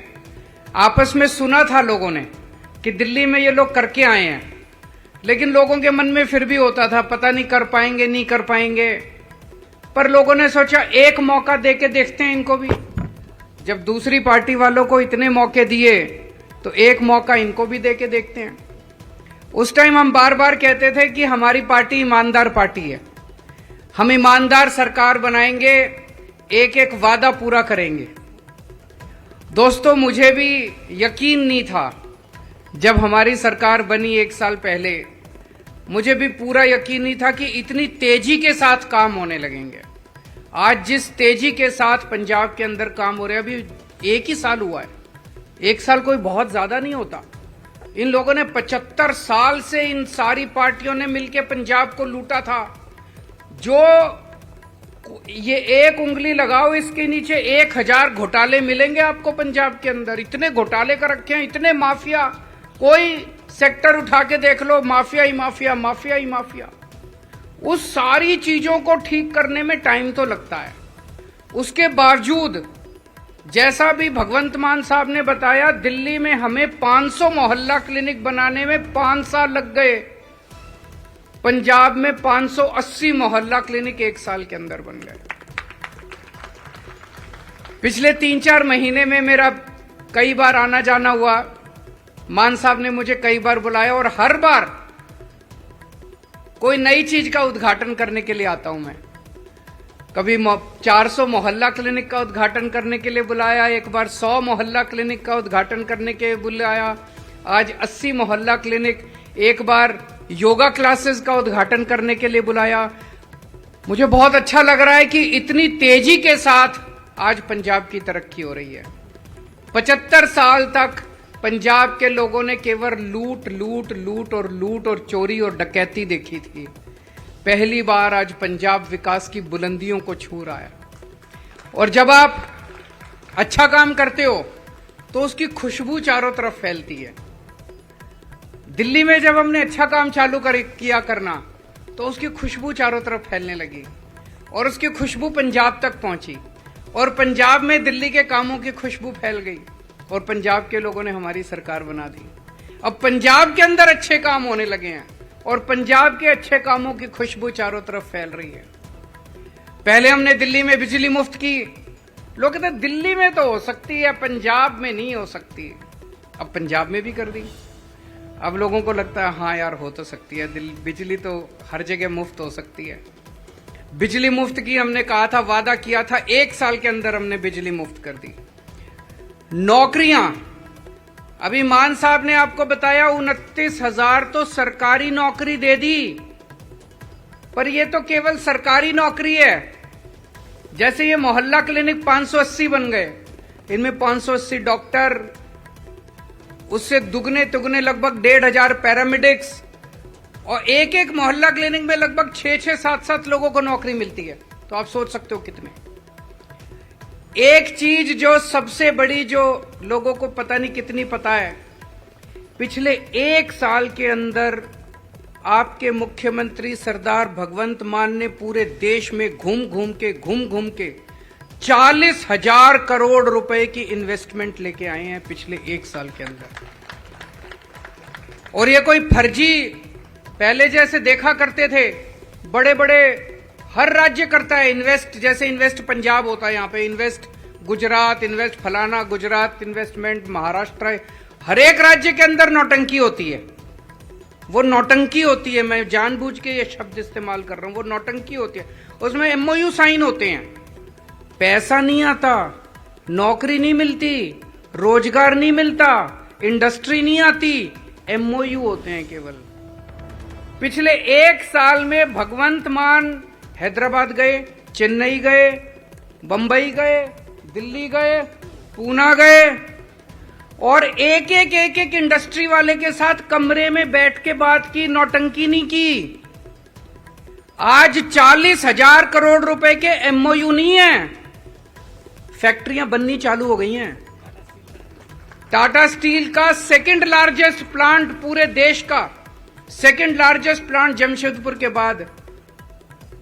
आपस में सुना था लोगों ने कि दिल्ली में ये लोग करके आए हैं, लेकिन लोगों के मन में फिर भी होता था पता नहीं कर पाएंगे नहीं कर पाएंगे। पर लोगों ने सोचा एक मौका दे के देखते हैं इनको भी। जब दूसरी पार्टी वालों को इतने मौके दिए तो एक मौका इनको भी दे के देखते हैं। उस टाइम हम बार बार कहते थे कि हमारी पार्टी ईमानदार पार्टी है, हम ईमानदार सरकार बनाएंगे, एक एक वादा पूरा करेंगे। दोस्तों, मुझे भी यकीन नहीं था जब हमारी सरकार बनी 1 साल पहले, मुझे भी पूरा यकीन नहीं था कि इतनी तेजी के साथ काम होने लगेंगे। आज जिस तेजी के साथ पंजाब के अंदर काम हो रहा है, अभी 1 ही साल हुआ है। 1 साल कोई बहुत ज्यादा नहीं होता। इन लोगों ने 75 साल से इन सारी पार्टियों ने मिलकर पंजाब को लूटा था। जो ये एक उंगली लगाओ इसके नीचे 1000 घोटाले मिलेंगे आपको पंजाब के अंदर। इतने घोटाले कर रखे हैं, इतने माफिया, कोई सेक्टर उठा के देख लो, माफिया ही माफिया, माफिया ही माफिया। उस सारी चीजों को ठीक करने में टाइम तो लगता है। उसके बावजूद जैसा भी भगवंत मान साहब ने बताया, दिल्ली में हमें 500 मोहल्ला क्लिनिक बनाने में 5 साल लग गए। पंजाब में 580 मोहल्ला क्लिनिक 1 साल के अंदर बन गए। पिछले 3-4 महीने में मेरा कई बार आना जाना हुआ। मान साहब ने मुझे कई बार बुलाया और हर बार कोई नई चीज का उद्घाटन करने के लिए आता हूं मैं। कभी 400 मोहल्ला क्लिनिक का उद्घाटन करने के लिए बुलाया, एक बार 100 मोहल्ला क्लिनिक का उद्घाटन करने के लिए बुलाया, आज 80 मोहल्ला क्लिनिक, एक बार योगा क्लासेस का उद्घाटन करने के लिए बुलाया। मुझे बहुत अच्छा लग रहा है कि इतनी तेजी के साथ आज पंजाब की तरक्की हो रही है। 75 साल तक पंजाब के लोगों ने केवल लूट लूट लूट और लूट और चोरी और डकैती देखी थी। पहली बार आज पंजाब विकास की बुलंदियों को छू रहा है। और जब आप अच्छा काम करते हो तो उसकी खुशबू चारों तरफ फैलती है। दिल्ली में जब हमने अच्छा काम चालू किया करना तो उसकी खुशबू चारों तरफ फैलने लगी और उसकी खुशबू पंजाब तक पहुंची और पंजाब में दिल्ली के कामों की खुशबू फैल गई और पंजाब के लोगों ने हमारी सरकार बना दी। अब पंजाब के अंदर अच्छे काम होने लगे हैं और पंजाब के अच्छे कामों की खुशबू चारों तरफ फैल रही है। पहले हमने दिल्ली में बिजली मुफ्त की। लोग कहते दिल्ली में तो हो सकती है, पंजाब में नहीं हो सकती। अब पंजाब में भी कर दी। अब लोगों को लगता है हाँ यार हो तो सकती है, बिजली तो हर जगह मुफ्त हो सकती है। बिजली मुफ्त की हमने कहा था, वादा किया था, 1 साल के अंदर हमने बिजली मुफ्त कर दी। नौकरियां, अभी मान साहब ने आपको बताया 29,000 तो सरकारी नौकरी दे दी, पर ये तो केवल सरकारी नौकरी है। जैसे ये मोहल्ला क्लिनिक 580 बन गए, इनमें 580 डॉक्टर, उससे दुगने तुगने लगभग 1,500 पैरामेडिक्स और एक एक मोहल्ला क्लिनिक में लगभग 6-6, 7-7 लोगों को नौकरी मिलती है। तो आप सोच सकते हो कितने। एक चीज जो सबसे बड़ी, जो लोगों को पता नहीं कितनी पता है, पिछले 1 साल के अंदर आपके मुख्यमंत्री सरदार भगवंत मान ने पूरे देश में घूम घूम के 40,000 करोड़ रुपए की इन्वेस्टमेंट लेके आए हैं पिछले 1 साल के अंदर। और ये कोई फर्जी पहले जैसे देखा करते थे, बड़े बड़े हर राज्य करता है इन्वेस्ट, जैसे इन्वेस्ट पंजाब होता है, यहाँ पे इन्वेस्ट गुजरात, इन्वेस्ट फलाना, गुजरात इन्वेस्टमेंट, महाराष्ट्र, हर एक राज्य के अंदर नौटंकी होती है। वो नौटंकी होती है, मैं जानबूझ के ये शब्द इस्तेमाल कर रहा हूं, वो नौटंकी होती है। उसमें MOU साइन होते हैं, पैसा नहीं आता, नौकरी नहीं मिलती, रोजगार नहीं मिलता, इंडस्ट्री नहीं आती, MOU होते हैं केवल। पिछले 1 साल में भगवंत मान हैदराबाद गए, चेन्नई गए, बंबई गए, दिल्ली गए, पूना गए और एक एक इंडस्ट्री वाले के साथ कमरे में बैठ के बात की, नौटंकी नहीं की। आज 40,000 करोड़ रुपए के MOU नहीं है, फैक्ट्रियां बननी चालू हो गई हैं। टाटा स्टील का 2nd लार्जेस्ट प्लांट पूरे देश का, 2nd लार्जेस्ट प्लांट जमशेदपुर के बाद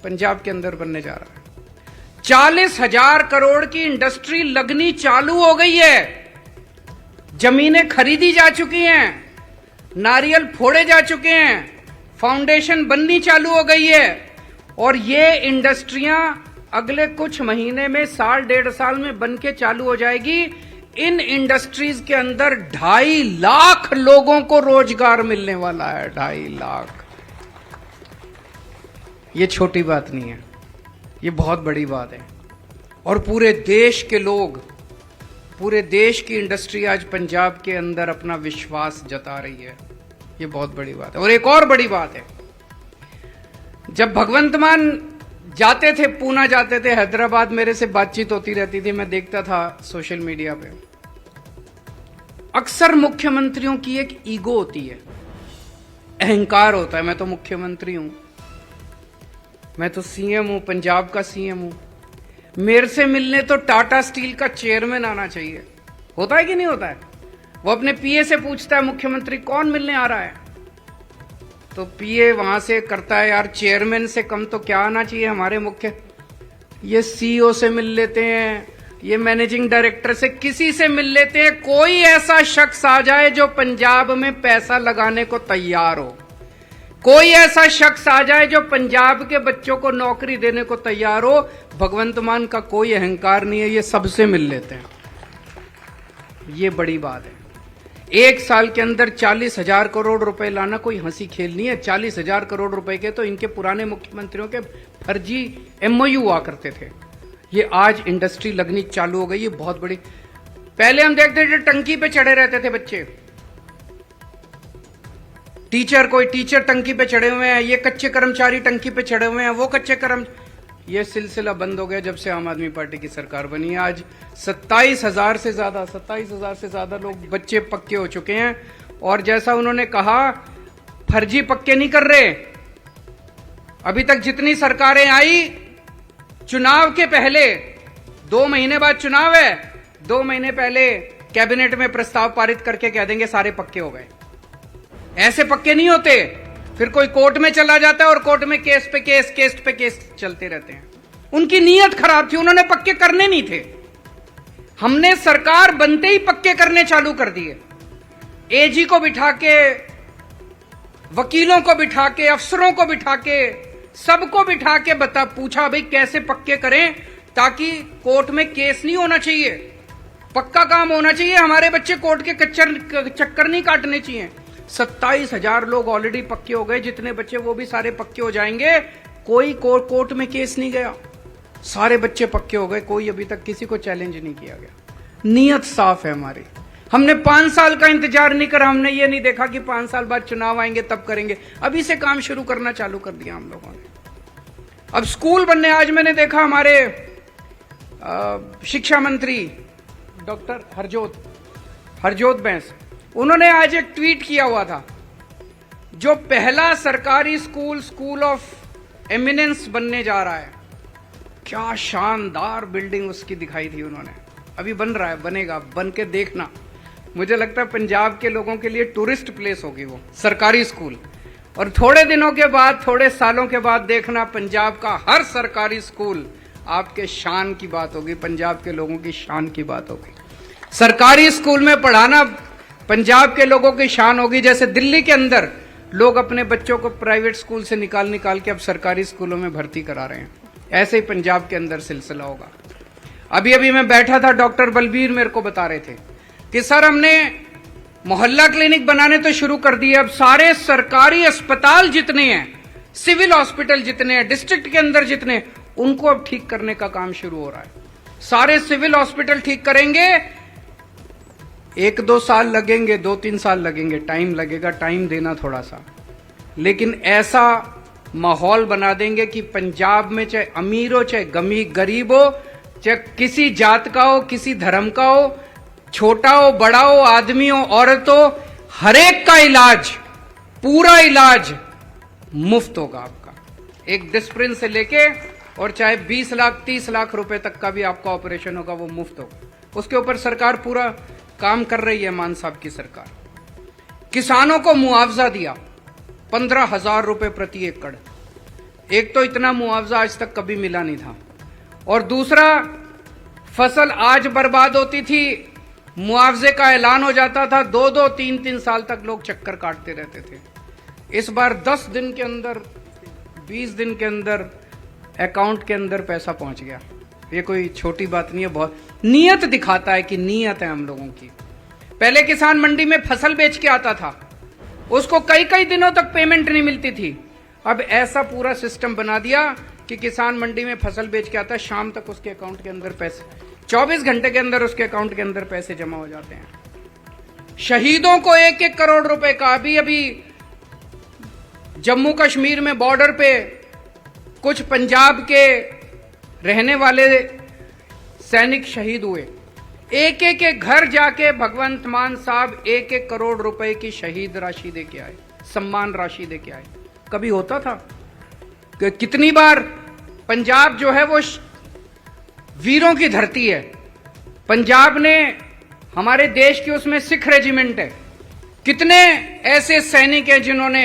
पंजाब के अंदर बनने जा रहा है। 40,000 करोड़ की इंडस्ट्री लगनी चालू हो गई है, जमीनें खरीदी जा चुकी हैं, नारियल फोड़े जा चुके हैं, फाउंडेशन बननी चालू हो गई है और ये इंडस्ट्रियां अगले कुछ महीने में, साल 1.5 साल में बन के चालू हो जाएगी। इन इंडस्ट्रीज के अंदर 2.5 लाख लोगों को रोजगार मिलने वाला है। 2.5 लाख, ये छोटी बात नहीं है, ये बहुत बड़ी बात है। और पूरे देश के लोग, पूरे देश की इंडस्ट्री आज पंजाब के अंदर अपना विश्वास जता रही है, ये बहुत बड़ी बात है। और एक और बड़ी बात है, जब भगवंत मान जाते थे, पूना जाते थे, हैदराबाद, मेरे से बातचीत होती रहती थी, मैं देखता था सोशल मीडिया पे। अक्सर मुख्यमंत्रियों की एक ईगो होती है, अहंकार होता है, मैं तो मुख्यमंत्री हूं, मैं तो CM हूं, पंजाब का CM हूं, मेरे से मिलने तो टाटा स्टील का चेयरमैन आना चाहिए। होता है कि नहीं होता है? वो अपने PA से पूछता है मुख्यमंत्री कौन मिलने आ रहा है, तो पीए वहां से करता है। यार चेयरमैन से कम तो क्या आना चाहिए हमारे मुख्य, ये सीईओ से मिल लेते हैं, ये मैनेजिंग डायरेक्टर से, किसी से मिल लेते हैं। कोई ऐसा शख्स आ जाए जो पंजाब में पैसा लगाने को तैयार हो, कोई ऐसा शख्स आ जाए जो पंजाब के बच्चों को नौकरी देने को तैयार हो। भगवंत मान का कोई अहंकार नहीं है, ये सबसे मिल लेते हैं। ये बड़ी बात है। एक साल के अंदर 40,000 करोड़ रुपए लाना कोई हंसी खेल नहीं है। 40,000 करोड़ रुपए के तो इनके पुराने मुख्यमंत्रियों के फर्जी एमओयू हुआ करते थे। ये आज इंडस्ट्री लगनी चालू हो गई, ये बहुत बड़ी। पहले हम देखते थे टंकी पे चढ़े रहते थे बच्चे, टीचर, कोई टीचर टंकी पे चढ़े हुए हैं, ये कच्चे कर्मचारी टंकी पे चढ़े हुए हैं, वो कच्चे ये सिलसिला बंद हो गया जब से आम आदमी पार्टी की सरकार बनी है। आज 27,000 से ज्यादा लोग बच्चे पक्के हो चुके हैं। और जैसा उन्होंने कहा, फर्जी पक्के नहीं कर रहे। अभी तक जितनी सरकारें आई, चुनाव के पहले 2 महीने बाद चुनाव है, 2 महीने पहले कैबिनेट में प्रस्ताव पारित करके कह देंगे सारे पक्के हो गए। ऐसे पक्के नहीं होते। फिर कोई कोर्ट में चला जाता है और कोर्ट में केस पे केस चलते रहते हैं। उनकी नीयत खराब थी, उन्होंने पक्के करने नहीं थे। हमने सरकार बनते ही पक्के करने चालू कर दिए। एजी को बिठा के, वकीलों को बिठा के, अफसरों को बिठा के, सबको बिठा के पूछा भाई कैसे पक्के करें ताकि कोर्ट में केस नहीं होना चाहिए, पक्का काम होना चाहिए, हमारे बच्चे कोर्ट के चक्कर नहीं काटने चाहिए। 27,000 लोग ऑलरेडी पक्के हो गए, जितने बच्चे वो भी सारे पक्के हो जाएंगे। कोई कोर्ट में केस नहीं गया, सारे बच्चे पक्के हो गए। कोई अभी तक किसी को चैलेंज नहीं किया गया। नीयत साफ है हमारी। हमने 5 साल का इंतजार नहीं करा, हमने ये नहीं देखा कि 5 साल बाद चुनाव आएंगे तब करेंगे। अभी से काम शुरू करना चालू कर दिया हम लोगों ने। अब स्कूल बनने, आज मैंने देखा हमारे शिक्षा मंत्री डॉक्टर हरजोत बैंस, उन्होंने आज एक ट्वीट किया हुआ था, जो पहला सरकारी स्कूल ऑफ एमिनेंस बनने जा रहा है। क्या शानदार बिल्डिंग उसकी दिखाई थी उन्होंने। अभी बन रहा है, बनेगा, बन के देखना। मुझे लगता है पंजाब के लोगों के लिए टूरिस्ट प्लेस होगी वो सरकारी स्कूल। और थोड़े दिनों के बाद, थोड़े सालों के बाद देखना, पंजाब का हर सरकारी स्कूल आपके शान की बात होगी, पंजाब के लोगों की शान की बात होगी। सरकारी स्कूल में पढ़ाना पंजाब के लोगों की शान होगी। जैसे दिल्ली के अंदर लोग अपने बच्चों को प्राइवेट स्कूल से निकाल के अब सरकारी स्कूलों में भर्ती करा रहे हैं, ऐसे ही पंजाब के अंदर सिलसिला होगा। अभी मैं बैठा था, डॉक्टर बलबीर मेरे को बता रहे थे कि सर हमने मोहल्ला क्लिनिक बनाने तो शुरू कर दिए, अब सारे सरकारी अस्पताल जितने हैं, सिविल हॉस्पिटल जितने हैं, डिस्ट्रिक्ट के अंदर जितने, उनको अब ठीक करने का काम शुरू हो रहा है। सारे सिविल हॉस्पिटल ठीक करेंगे। 1-2 साल लगेंगे, 2-3 साल लगेंगे, टाइम लगेगा, टाइम देना थोड़ा सा। लेकिन ऐसा माहौल बना देंगे कि पंजाब में चाहे अमीर हो, चाहे गरीब हो, चाहे किसी जात का हो, किसी धर्म का हो, छोटा हो, बड़ा हो, आदमी हो, औरत हो, हरेक का इलाज, पूरा इलाज मुफ्त होगा आपका। एक डिस्प्रिन से लेके और चाहे 20 लाख 30 लाख रुपए तक का भी आपका ऑपरेशन होगा, वो मुफ्त होगा। उसके ऊपर सरकार पूरा काम कर रही है, मान साहब की सरकार। किसानों को मुआवजा दिया 15,000 रुपए प्रति एकड़। एक तो इतना मुआवजा आज तक कभी मिला नहीं था, और दूसरा, फसल आज बर्बाद होती थी, मुआवजे का ऐलान हो जाता था, 2-2 3-3 साल तक लोग चक्कर काटते रहते थे। इस बार 10 दिन के अंदर, 20 दिन के अंदर अकाउंट के अंदर पैसा पहुंच गया। ये कोई छोटी बात नहीं है, बहुत नीयत दिखाता है कि नीयत है हम लोगों की। पहले किसान मंडी में फसल बेच के आता था, उसको कई दिनों तक पेमेंट नहीं मिलती थी। अब ऐसा पूरा सिस्टम बना दिया कि किसान मंडी में फसल बेच के आता है, शाम तक उसके अकाउंट के अंदर पैसे, 24 घंटे के अंदर उसके अकाउंट के अंदर पैसे जमा हो जाते हैं। शहीदों को 1-1 करोड़ रुपए का, अभी जम्मू कश्मीर में बॉर्डर पे कुछ पंजाब के रहने वाले सैनिक शहीद हुए। एक घर जाके भगवंत मान साहब 1-1 करोड़ रुपए की शहीद राशि दे के आए, सम्मान राशि दे के आए। कभी होता था? कितनी बार पंजाब जो है वो वीरों की धरती है। पंजाब ने, हमारे देश की उसमें सिख रेजिमेंट है। कितने ऐसे सैनिक हैं जिन्होंने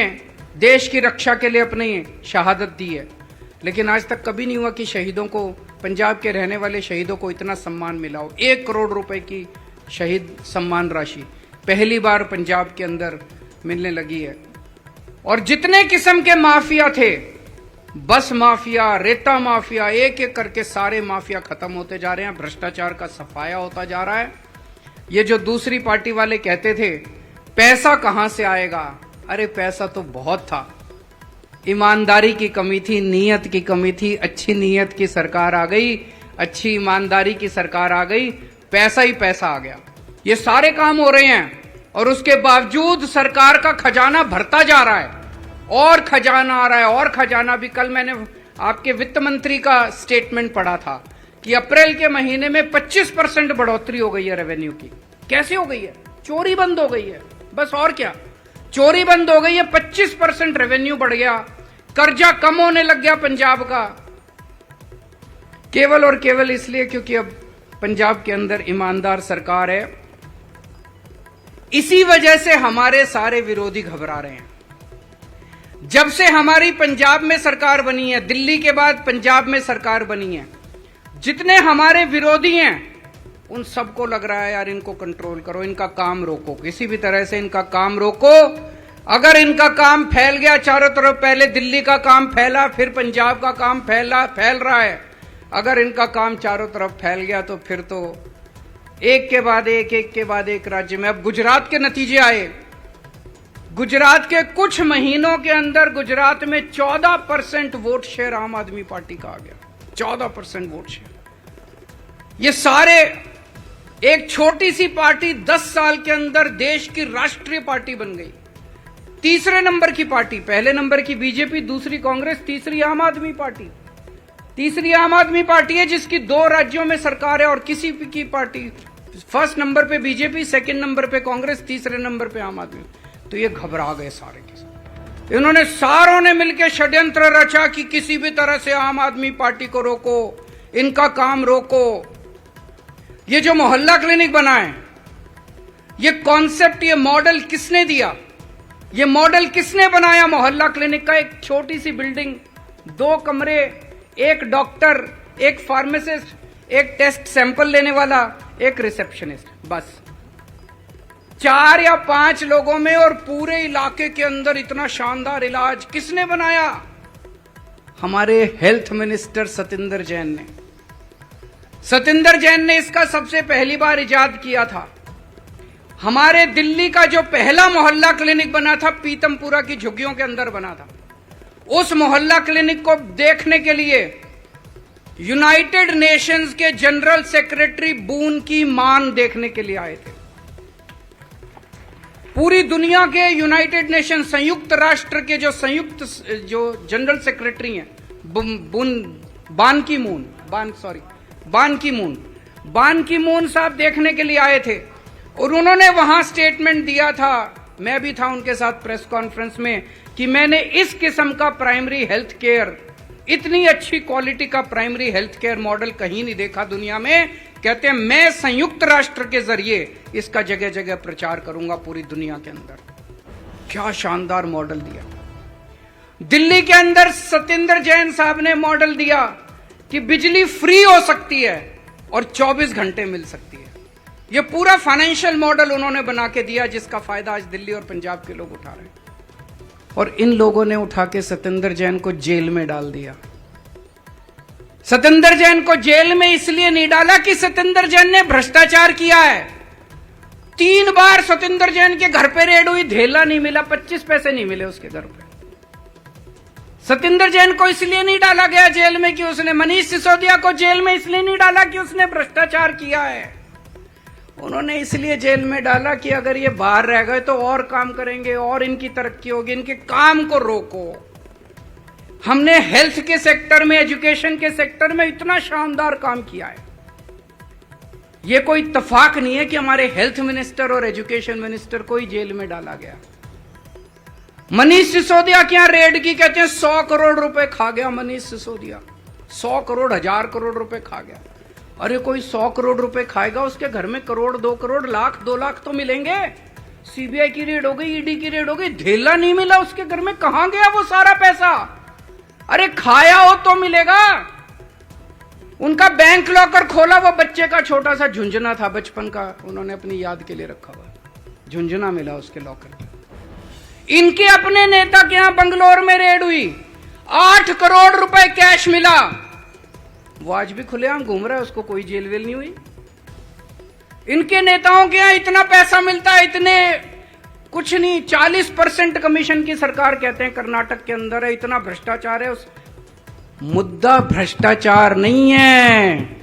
देश की रक्षा के लिए अपनी शहादत दी है, लेकिन आज तक कभी नहीं हुआ कि शहीदों को, पंजाब के रहने वाले शहीदों को इतना सम्मान मिला हो। 1 करोड़ रुपए की शहीद सम्मान राशि पहली बार पंजाब के अंदर मिलने लगी है। और जितने किस्म के माफिया थे, बस माफिया, रेता माफिया, एक एक करके सारे माफिया खत्म होते जा रहे हैं। भ्रष्टाचार का सफाया होता जा रहा है। ये जो दूसरी पार्टी वाले कहते थे पैसा कहां से आएगा, अरे पैसा तो बहुत था, ईमानदारी की कमी थी, नीयत की कमी थी। अच्छी नीयत की सरकार आ गई, अच्छी ईमानदारी की सरकार आ गई, पैसा ही पैसा आ गया। ये सारे काम हो रहे हैं और उसके बावजूद सरकार का खजाना भरता जा रहा है और खजाना आ रहा है और खजाना भी। कल मैंने आपके वित्त मंत्री का स्टेटमेंट पढ़ा था कि अप्रैल के महीने में 25% बढ़ोतरी हो गई है रेवेन्यू की। कैसे हो गई है? चोरी बंद हो गई है, बस और क्या, चोरी बंद हो गई है। 25% रेवेन्यू बढ़ गया, कर्जा कम होने लग गया पंजाब का, केवल और केवल इसलिए क्योंकि अब पंजाब के अंदर ईमानदार सरकार है। इसी वजह से हमारे सारे विरोधी घबरा रहे हैं। जब से हमारी पंजाब में सरकार बनी है, दिल्ली के बाद पंजाब में सरकार बनी है, जितने हमारे विरोधी हैं उन सबको लग रहा है यार इनको कंट्रोल करो, इनका काम रोको, किसी भी तरह से इनका काम रोको। अगर इनका काम फैल गया चारों तरफ, पहले दिल्ली का काम फैला, फिर पंजाब का काम फैल रहा है, अगर इनका काम चारों तरफ फैल गया तो फिर तो एक के बाद एक राज्य में। अब गुजरात के नतीजे आए, गुजरात के कुछ महीनों के अंदर गुजरात में 14% वोट शेयर आम आदमी पार्टी का आ गया। 14% वोट शेयर। ये सारे एक छोटी सी पार्टी 10 साल के अंदर देश की राष्ट्रीय पार्टी बन गई। तीसरे नंबर की पार्टी, पहले नंबर की बीजेपी, दूसरी कांग्रेस, तीसरी आम आदमी पार्टी। तीसरी आम आदमी पार्टी है जिसकी 2 राज्यों में सरकार है और किसी की पार्टी, फर्स्ट नंबर पे बीजेपी, सेकंड नंबर पे कांग्रेस, तीसरे नंबर पे आम आदमी। तो ये घबरा गए सारे के सारे। इन्होंने सारों ने मिलकर षड्यंत्र रचा कि किसी भी तरह से आम आदमी पार्टी को रोको, इनका काम रोको। ये जो मोहल्ला क्लिनिक बना है, ये कॉन्सेप्ट, ये मॉडल किसने दिया? ये मॉडल किसने बनाया मोहल्ला क्लिनिक का? एक छोटी सी बिल्डिंग, 2 कमरे, 1 डॉक्टर, 1 फार्मासिस्ट, 1 टेस्ट सैंपल लेने वाला, 1 रिसेप्शनिस्ट, बस 4 या 5 लोगों में, और पूरे इलाके के अंदर इतना शानदार इलाज किसने बनाया? हमारे हेल्थ मिनिस्टर सतिंदर जैन ने। सतिंदर जैन ने इसका सबसे पहली बार इजाद किया था। हमारे दिल्ली का जो पहला मोहल्ला क्लिनिक बना था, पीतमपुरा की झुग्गियों के अंदर बना था, उस मोहल्ला क्लिनिक को देखने के लिए यूनाइटेड नेशंस के जनरल सेक्रेटरी बून की मान देखने के लिए आए थे। पूरी दुनिया के यूनाइटेड नेशन, संयुक्त राष्ट्र के जो जनरल सेक्रेटरी हैं, बान की मून साहब देखने के लिए आए थे और उन्होंने वहां स्टेटमेंट दिया था, मैं भी था उनके साथ प्रेस कॉन्फ्रेंस में, कि मैंने इस किस्म का प्राइमरी हेल्थ केयर, इतनी अच्छी क्वालिटी का प्राइमरी हेल्थ केयर मॉडल कहीं नहीं देखा दुनिया में। कहते हैं मैं संयुक्त राष्ट्र के जरिए इसका जगह जगह प्रचार करूंगा पूरी दुनिया के अंदर। क्या शानदार मॉडल दिया। दिल्ली के अंदर सतिंदर जैन साहब ने मॉडल दिया कि बिजली फ्री हो सकती है और 24 घंटे मिल सकती है। यह पूरा फाइनेंशियल मॉडल उन्होंने बना के दिया, जिसका फायदा आज दिल्ली और पंजाब के लोग उठा रहे हैं। और इन लोगों ने उठा के सतिंदर जैन को जेल में डाल दिया। सतिंदर जैन को जेल में इसलिए नहीं डाला कि सतिंदर जैन ने भ्रष्टाचार किया है। 3 बार सतिंदर जैन के घर पे रेड हुई, धेला नहीं मिला, 25 पैसे नहीं मिले उसके घर पे। सतिंदर जैन को इसलिए नहीं डाला गया जेल में कि उसने, मनीष सिसोदिया को जेल में इसलिए नहीं डाला कि उसने भ्रष्टाचार किया है। उन्होंने इसलिए जेल में डाला कि अगर ये बाहर रह गए तो और काम करेंगे और इनकी तरक्की होगी, इनके काम को रोको। हमने हेल्थ के सेक्टर में, एजुकेशन के सेक्टर में इतना शानदार काम किया है। यह कोई इत्तेफाक नहीं है कि हमारे हेल्थ मिनिस्टर और एजुकेशन मिनिस्टर को ही जेल में डाला गया। मनीष सिसोदिया के यहां रेड की, कहते हैं 100 करोड़ रुपए खा गया मनीष सिसोदिया। 100 करोड़, 1000 करोड़ रुपए खा गया। अरे कोई 100 करोड़ रुपए खाएगा, उसके घर में करोड़, 2 करोड़, लाख, 2 लाख तो मिलेंगे। सीबीआई की रेड हो गई, ईडी की रेड हो गई, ढेला नहीं मिला उसके घर में, कहां गया वो सारा पैसा? अरे खाया हो तो मिलेगा। उनका बैंक लॉकर खोला, वो बच्चे का छोटा सा झुंझुना था बचपन का, उन्होंने अपनी याद के लिए रखा हुआ, झुंझुना मिला उसके लॉकर में। इनके अपने नेता के यहां बंगलोर में रेड हुई, 8 करोड़ रुपए कैश मिला। वो आज भी खुलेआम घूम रहा है, उसको कोई जेल वेल नहीं हुई। इनके नेताओं के यहां इतना पैसा मिलता है, इतने कुछ नहीं, 40% कमीशन की सरकार कहते हैं कर्नाटक के अंदर है, इतना भ्रष्टाचार है। उस मुद्दा भ्रष्टाचार नहीं है,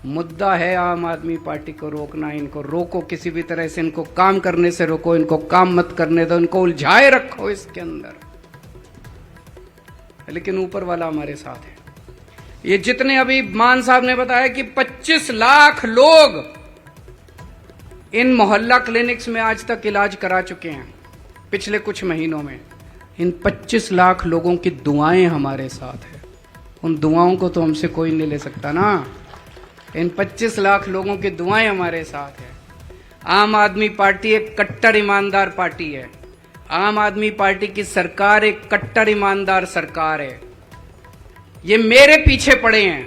मुद्दा है आम आदमी पार्टी को रोकना। इनको रोको किसी भी तरह से, इनको काम करने से रोको, इनको काम मत करने दो, इनको उलझाए रखो इसके अंदर। लेकिन ऊपर वाला हमारे साथ है। ये जितने अभी मान साहब ने बताया कि 25 लाख लोग इन मोहल्ला क्लिनिक्स में आज तक इलाज करा चुके हैं पिछले कुछ महीनों में। इन 25 लाख लोगों की दुआएं हमारे साथ है। उन दुआओं को तो हमसे कोई नहीं ले सकता ना। इन 25 लाख लोगों की दुआएं हमारे साथ है। आम आदमी पार्टी एक कट्टर ईमानदार पार्टी है। आम आदमी पार्टी की सरकार एक कट्टर ईमानदार सरकार है। ये मेरे पीछे पड़े हैं,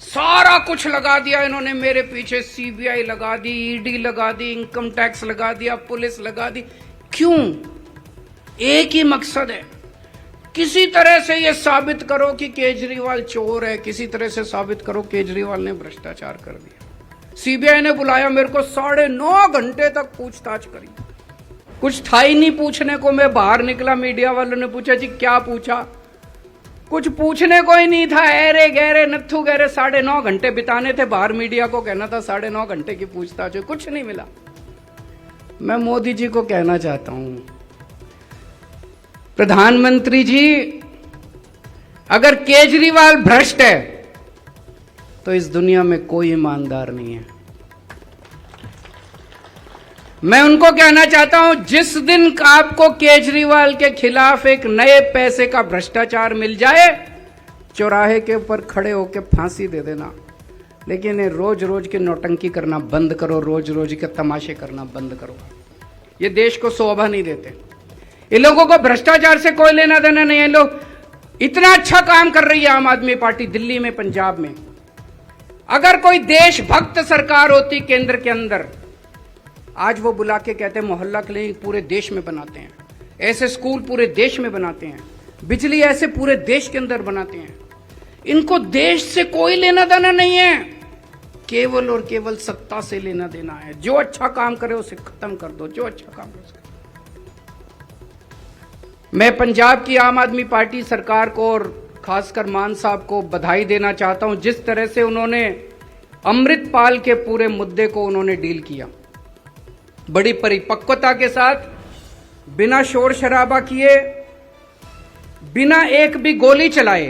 सारा कुछ लगा दिया इन्होंने मेरे पीछे। सीबीआई लगा दी, ईडी लगा दी, इनकम टैक्स लगा दिया, पुलिस लगा दी। क्यों? एक ही मकसद है, किसी तरह से ये साबित करो कि केजरीवाल चोर है, किसी तरह से साबित करो केजरीवाल ने भ्रष्टाचार कर दिया। सीबीआई ने बुलाया मेरे को, 9.5 घंटे तक पूछताछ करी, कुछ था ही नहीं पूछने को। मैं बाहर निकला, मीडिया वालों ने पूछा जी क्या पूछा, कुछ पूछने को ही नहीं था। अरे गहरे नत्थू गहरे 9.5 घंटे बिताने थे बाहर, मीडिया को कहना था 9.5 घंटे की पूछताछ, कुछ नहीं मिला। मैं मोदी जी को कहना चाहता हूं, प्रधानमंत्री जी, अगर केजरीवाल भ्रष्ट है तो इस दुनिया में कोई ईमानदार नहीं है। मैं उनको कहना चाहता हूं, जिस दिन आपको केजरीवाल के खिलाफ एक नए पैसे का भ्रष्टाचार मिल जाए, चौराहे के ऊपर खड़े होकर फांसी दे देना। लेकिन ये रोज रोज के नौटंकी करना बंद करो, रोज रोज के तमाशे करना बंद करो। ये देश को शोभा नहीं देते। इन लोगों को भ्रष्टाचार से कोई लेना देना नहीं है। लोग इतना अच्छा काम कर रही है आम आदमी पार्टी दिल्ली में, पंजाब में। अगर कोई देशभक्त सरकार होती केंद्र के अंदर, आज वो बुला के कहते हैं मोहल्ला क्लिनिक पूरे देश में बनाते हैं, ऐसे स्कूल पूरे देश में बनाते हैं, बिजली ऐसे पूरे देश के अंदर बनाते हैं। इनको देश से कोई लेना देना नहीं है, केवल और केवल सत्ता से लेना देना है। जो अच्छा काम करे उसे खत्म कर दो, जो अच्छा काम करे। मैं पंजाब की आम आदमी पार्टी सरकार को और खासकर मान साहब को बधाई देना चाहता हूं, जिस तरह से उन्होंने अमृतपाल के पूरे मुद्दे को उन्होंने डील किया, बड़ी परिपक्वता के साथ, बिना शोर शराबा किए, बिना एक भी गोली चलाए।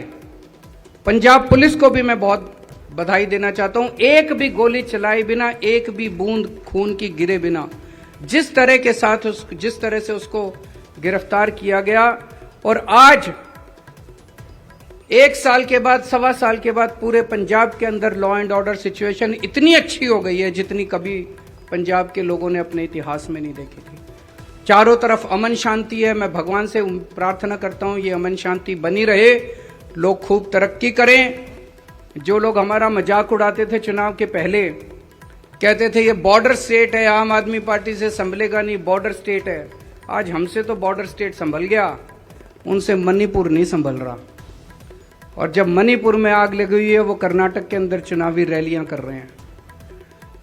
पंजाब पुलिस को भी मैं बहुत बधाई देना चाहता हूं, एक भी गोली चलाए बिना, एक भी बूंद खून की गिरे बिना, जिस तरह के साथ जिस तरह से उसको गिरफ्तार किया गया। और आज 1 साल के बाद, 1.25 साल के बाद पूरे पंजाब के अंदर लॉ एंड ऑर्डर सिचुएशन इतनी अच्छी हो गई है जितनी कभी पंजाब के लोगों ने अपने इतिहास में नहीं देखी थी। चारों तरफ अमन शांति है। मैं भगवान से प्रार्थना करता हूं ये अमन शांति बनी रहे, लोग खूब तरक्की करें। जो लोग हमारा मजाक उड़ाते थे चुनाव के पहले, कहते थे ये बॉर्डर स्टेट है, आम आदमी पार्टी से संभलेगा नहीं, बॉर्डर स्टेट है, आज हमसे तो बॉर्डर स्टेट संभल गया, उनसे मणिपुर नहीं संभल रहा। और जब मणिपुर में आग लगी हुई है, वो कर्नाटक के अंदर चुनावी रैलियां कर रहे हैं।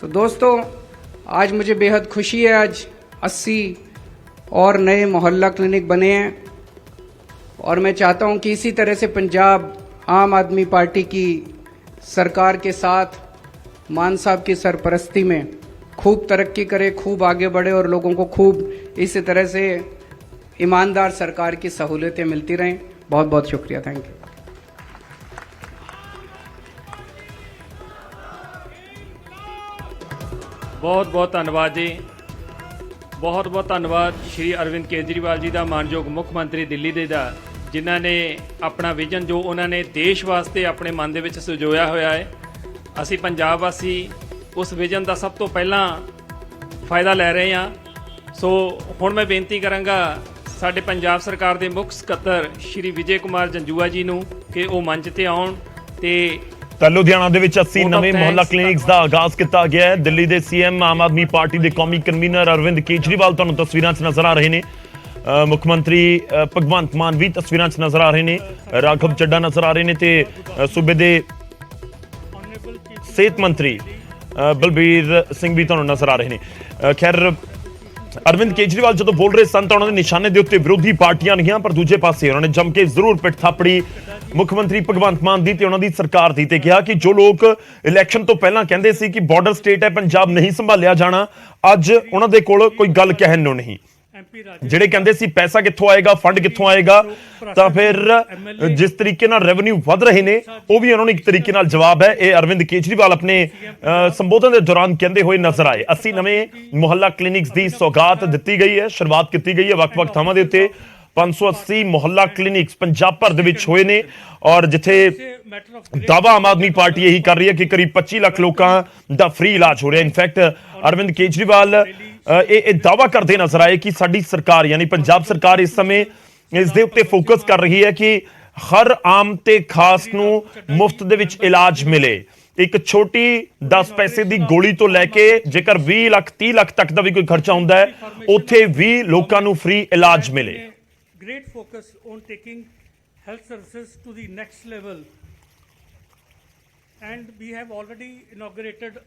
तो दोस्तों, आज मुझे बेहद खुशी है, आज 80 और नए मोहल्ला क्लिनिक बने हैं। और मैं चाहता हूं कि इसी तरह से पंजाब आम आदमी पार्टी की सरकार के साथ मान साहब की सरपरस्ती में खूब तरक्की करे, खूब आगे बढ़े और लोगों को खूब इसी तरह से ईमानदार सरकार की सहूलियतें मिलती रहें। बहुत बहुत शुक्रिया, थैंक यू। बहुत बहुत धन्यवाद जी, बहुत बहुत धन्यवाद श्री अरविंद केजरीवाल जी का, मानयोग मुख्य मंत्री दिल्ली दे दा, जिन्हों ने अपना विजन जो उन्होंने देश वास्ते अपने मन दे विच सजोया होया है। असी पंजाब वासी उस विजन का सब तो पहला फायदा लै रहे हैं। ਸੋ ਹੁਣ ਮੈਂ ਬੇਨਤੀ ਕਰਾਂਗਾ ਸਾਡੇ ਪੰਜਾਬ ਸਰਕਾਰ ਦੇ ਮੁੱਖ ਸਕੱਤਰ ਸ਼੍ਰੀ ਵਿਜੇ ਕੁਮਾਰ ਜੰਜੂਆ ਜੀ ਨੂੰ ਕਿ ਉਹ ਮੰਚ ਤੇ ਆਉਣ ਤੇ ਤਾਂ ਲੁਧਿਆਣਾ ਦੇ ਵਿੱਚ 80 Vote of ਨਵੇਂ thanks ਮੁਹੱਲਾ ਕਲੀਨਿਕਸ ਦਾ ਆਗਾਜ਼ ਕੀਤਾ ਗਿਆ ਹੈ। ਦਿੱਲੀ ਦੇ ਸੀਐਮ ਆਮ ਆਦਮੀ ਪਾਰਟੀ ਦੇ ਕੌਮੀ ਕਨਵੀਨਰ ਅਰਵਿੰਦ ਕੇਜਰੀਵਾਲ ਤੁਹਾਨੂੰ ਤਸਵੀਰਾਂ 'ਚ ਨਜ਼ਰ ਆ ਰਹੇ ਨੇ। ਮੁੱਖ ਮੰਤਰੀ ਭਗਵੰਤ ਮਾਨ ਵੀ ਤਸਵੀਰਾਂ 'ਚ ਨਜ਼ਰ ਆ ਰਹੇ ਨੇ। ਰਾਘਵ ਚੱਡਾ ਨਜ਼ਰ ਆ ਰਹੇ ਨੇ ਤੇ ਸੂਬੇ ਦੇ ਸਿਹਤ ਮੰਤਰੀ ਬਲਬੀਰ ਸਿੰਘ ਵੀ ਤੁਹਾਨੂੰ ਨਜ਼ਰ ਆ ਰਹੇ ਨੇ। ਖੈਰ ਅਰਵਿੰਦ ਕੇਜਰੀਵਾਲ ਜਦੋਂ ਬੋਲ ਰਹੇ ਸਨ ਤਾਂ ਉਹਨਾਂ ਦੇ ਨਿਸ਼ਾਨੇ ਦੇ ਉੱਤੇ ਵਿਰੋਧੀ ਪਾਰਟੀਆਂ ਨਹੀਂ, ਪਰ ਦੂਜੇ ਪਾਸੇ ਉਹਨਾਂ ਨੇ ਜੰਮ ਕੇ ਜ਼ਰੂਰ ਪਿੱਠ ਥਾਪੜੀ ਮੁੱਖ ਮੰਤਰੀ ਭਗਵੰਤ ਮਾਨ ਦੀ ਤੇ ਉਹਨਾਂ ਦੀ ਸਰਕਾਰ ਦੀ ਤੇ ਕਿਹਾ ਕਿ ਜੋ ਲੋਕ ਇਲੈਕਸ਼ਨ ਤੋਂ ਪਹਿਲਾਂ ਕਹਿੰਦੇ ਸੀ ਕਿ ਬਾਰਡਰ ਸਟੇਟ ਹੈ ਪੰਜਾਬ ਨਹੀਂ ਸੰਭਾਲਿਆ ਜਾਣਾ, ਅੱਜ ਉਹਨਾਂ ਦੇ ਕੋਲ ਕੋਈ ਗੱਲ ਕਹਿਣ ਨੂੰ ਨਹੀਂ। ਜਿਹੜੇ ਕਹਿੰਦੇ ਸੀ ਪੈਸਾ ਕਿੱਥੋਂ ਆਏਗਾ, ਫੰਡ ਕਿੱਥੋਂ ਆਏਗਾ, ਤਾਂ ਫਿਰ ਜਿਸ ਤਰੀਕੇ ਨਾਲ ਰੈਵਨਿਊ ਵਧ ਰਹੇ ਨੇ ਉਹ ਵੀ ਉਹਨਾਂ ਨੂੰ ਇੱਕ ਤਰੀਕੇ ਨਾਲ ਜਵਾਬ ਹੈ। ਇਹ ਅਰਵਿੰਦ ਕੇਜਰੀਵਾਲ ਆਪਣੇ ਸੰਬੋਧਨ ਦੇ ਦੌਰਾਨ ਕਹਿੰਦੇ ਹੋਏ ਨਜ਼ਰ ਆਏ। 80 ਨਵੇਂ ਮੁਹੱਲਾ ਕਲੀਨਿਕਸ ਦੀ ਸੌਗਾਤ ਦਿੱਤੀ ਗਈ ਹੈ, ਸ਼ੁਰੂਆਤ ਕੀਤੀ ਗਈ ਹੈ ਵੱਖ-ਵੱਖ ਥਾਵਾਂ ਦੇ ਉੱਤੇ। 580 ਮੁਹੱਲਾ ਕਲੀਨਿਕਸ ਪੰਜਾਬ ਭਰ ਦੇ ਵਿੱਚ ਹੋਏ ਨੇ ਔਰ ਜਿੱਥੇ ਦਾਅਵਾ ਆਮ ਆਦਮੀ ਪਾਰਟੀ ਇਹੀ ਕਰ ਰਹੀ ਹੈ ਕਿ ਕਰੀਬ 25 ਲੱਖ ਲੋਕਾਂ ਦਾ ਫ੍ਰੀ ਇਲਾਜ ਹੋ ਰਿਹਾ। ਇਨਫੈਕਟ ਅਰਵਿੰਦ ਕੇਜਰੀਵਾਲ ਇਹ ਦਾਅਵਾ ਕਰਦੇ ਨਜ਼ਰ ਆਏ ਕਿ ਸਾਡੀ ਸਰਕਾਰ ਯਾਨੀ ਪੰਜਾਬ ਸਰਕਾਰ ਇਸ ਸਮੇਂ ਇਸ ਦੇ ਉੱਤੇ ਫੋਕਸ ਕਰ ਰਹੀ ਹੈ ਕਿ ਹਰ ਆਮ ਤੇ ਖਾਸ ਨੂੰ ਮੁਫਤ ਦੇ ਵਿੱਚ ਇਲਾਜ ਮਿਲੇ। ਇੱਕ ਛੋਟੀ 10 ਪੈਸੇ ਦੀ ਗੋਲੀ ਤੋਂ ਲੈ ਕੇ ਜੇਕਰ 20 ਲੱਖ 30 ਲੱਖ ਤੱਕ ਦਾ ਵੀ ਕੋਈ ਖਰਚਾ ਹੁੰਦਾ ਹੈ ਉੱਥੇ ਵੀ ਲੋਕਾਂ ਨੂੰ ਫ੍ਰੀ ਇਲਾਜ ਮਿਲੇ। Great focus on taking health services to the next level, and we have already inaugurated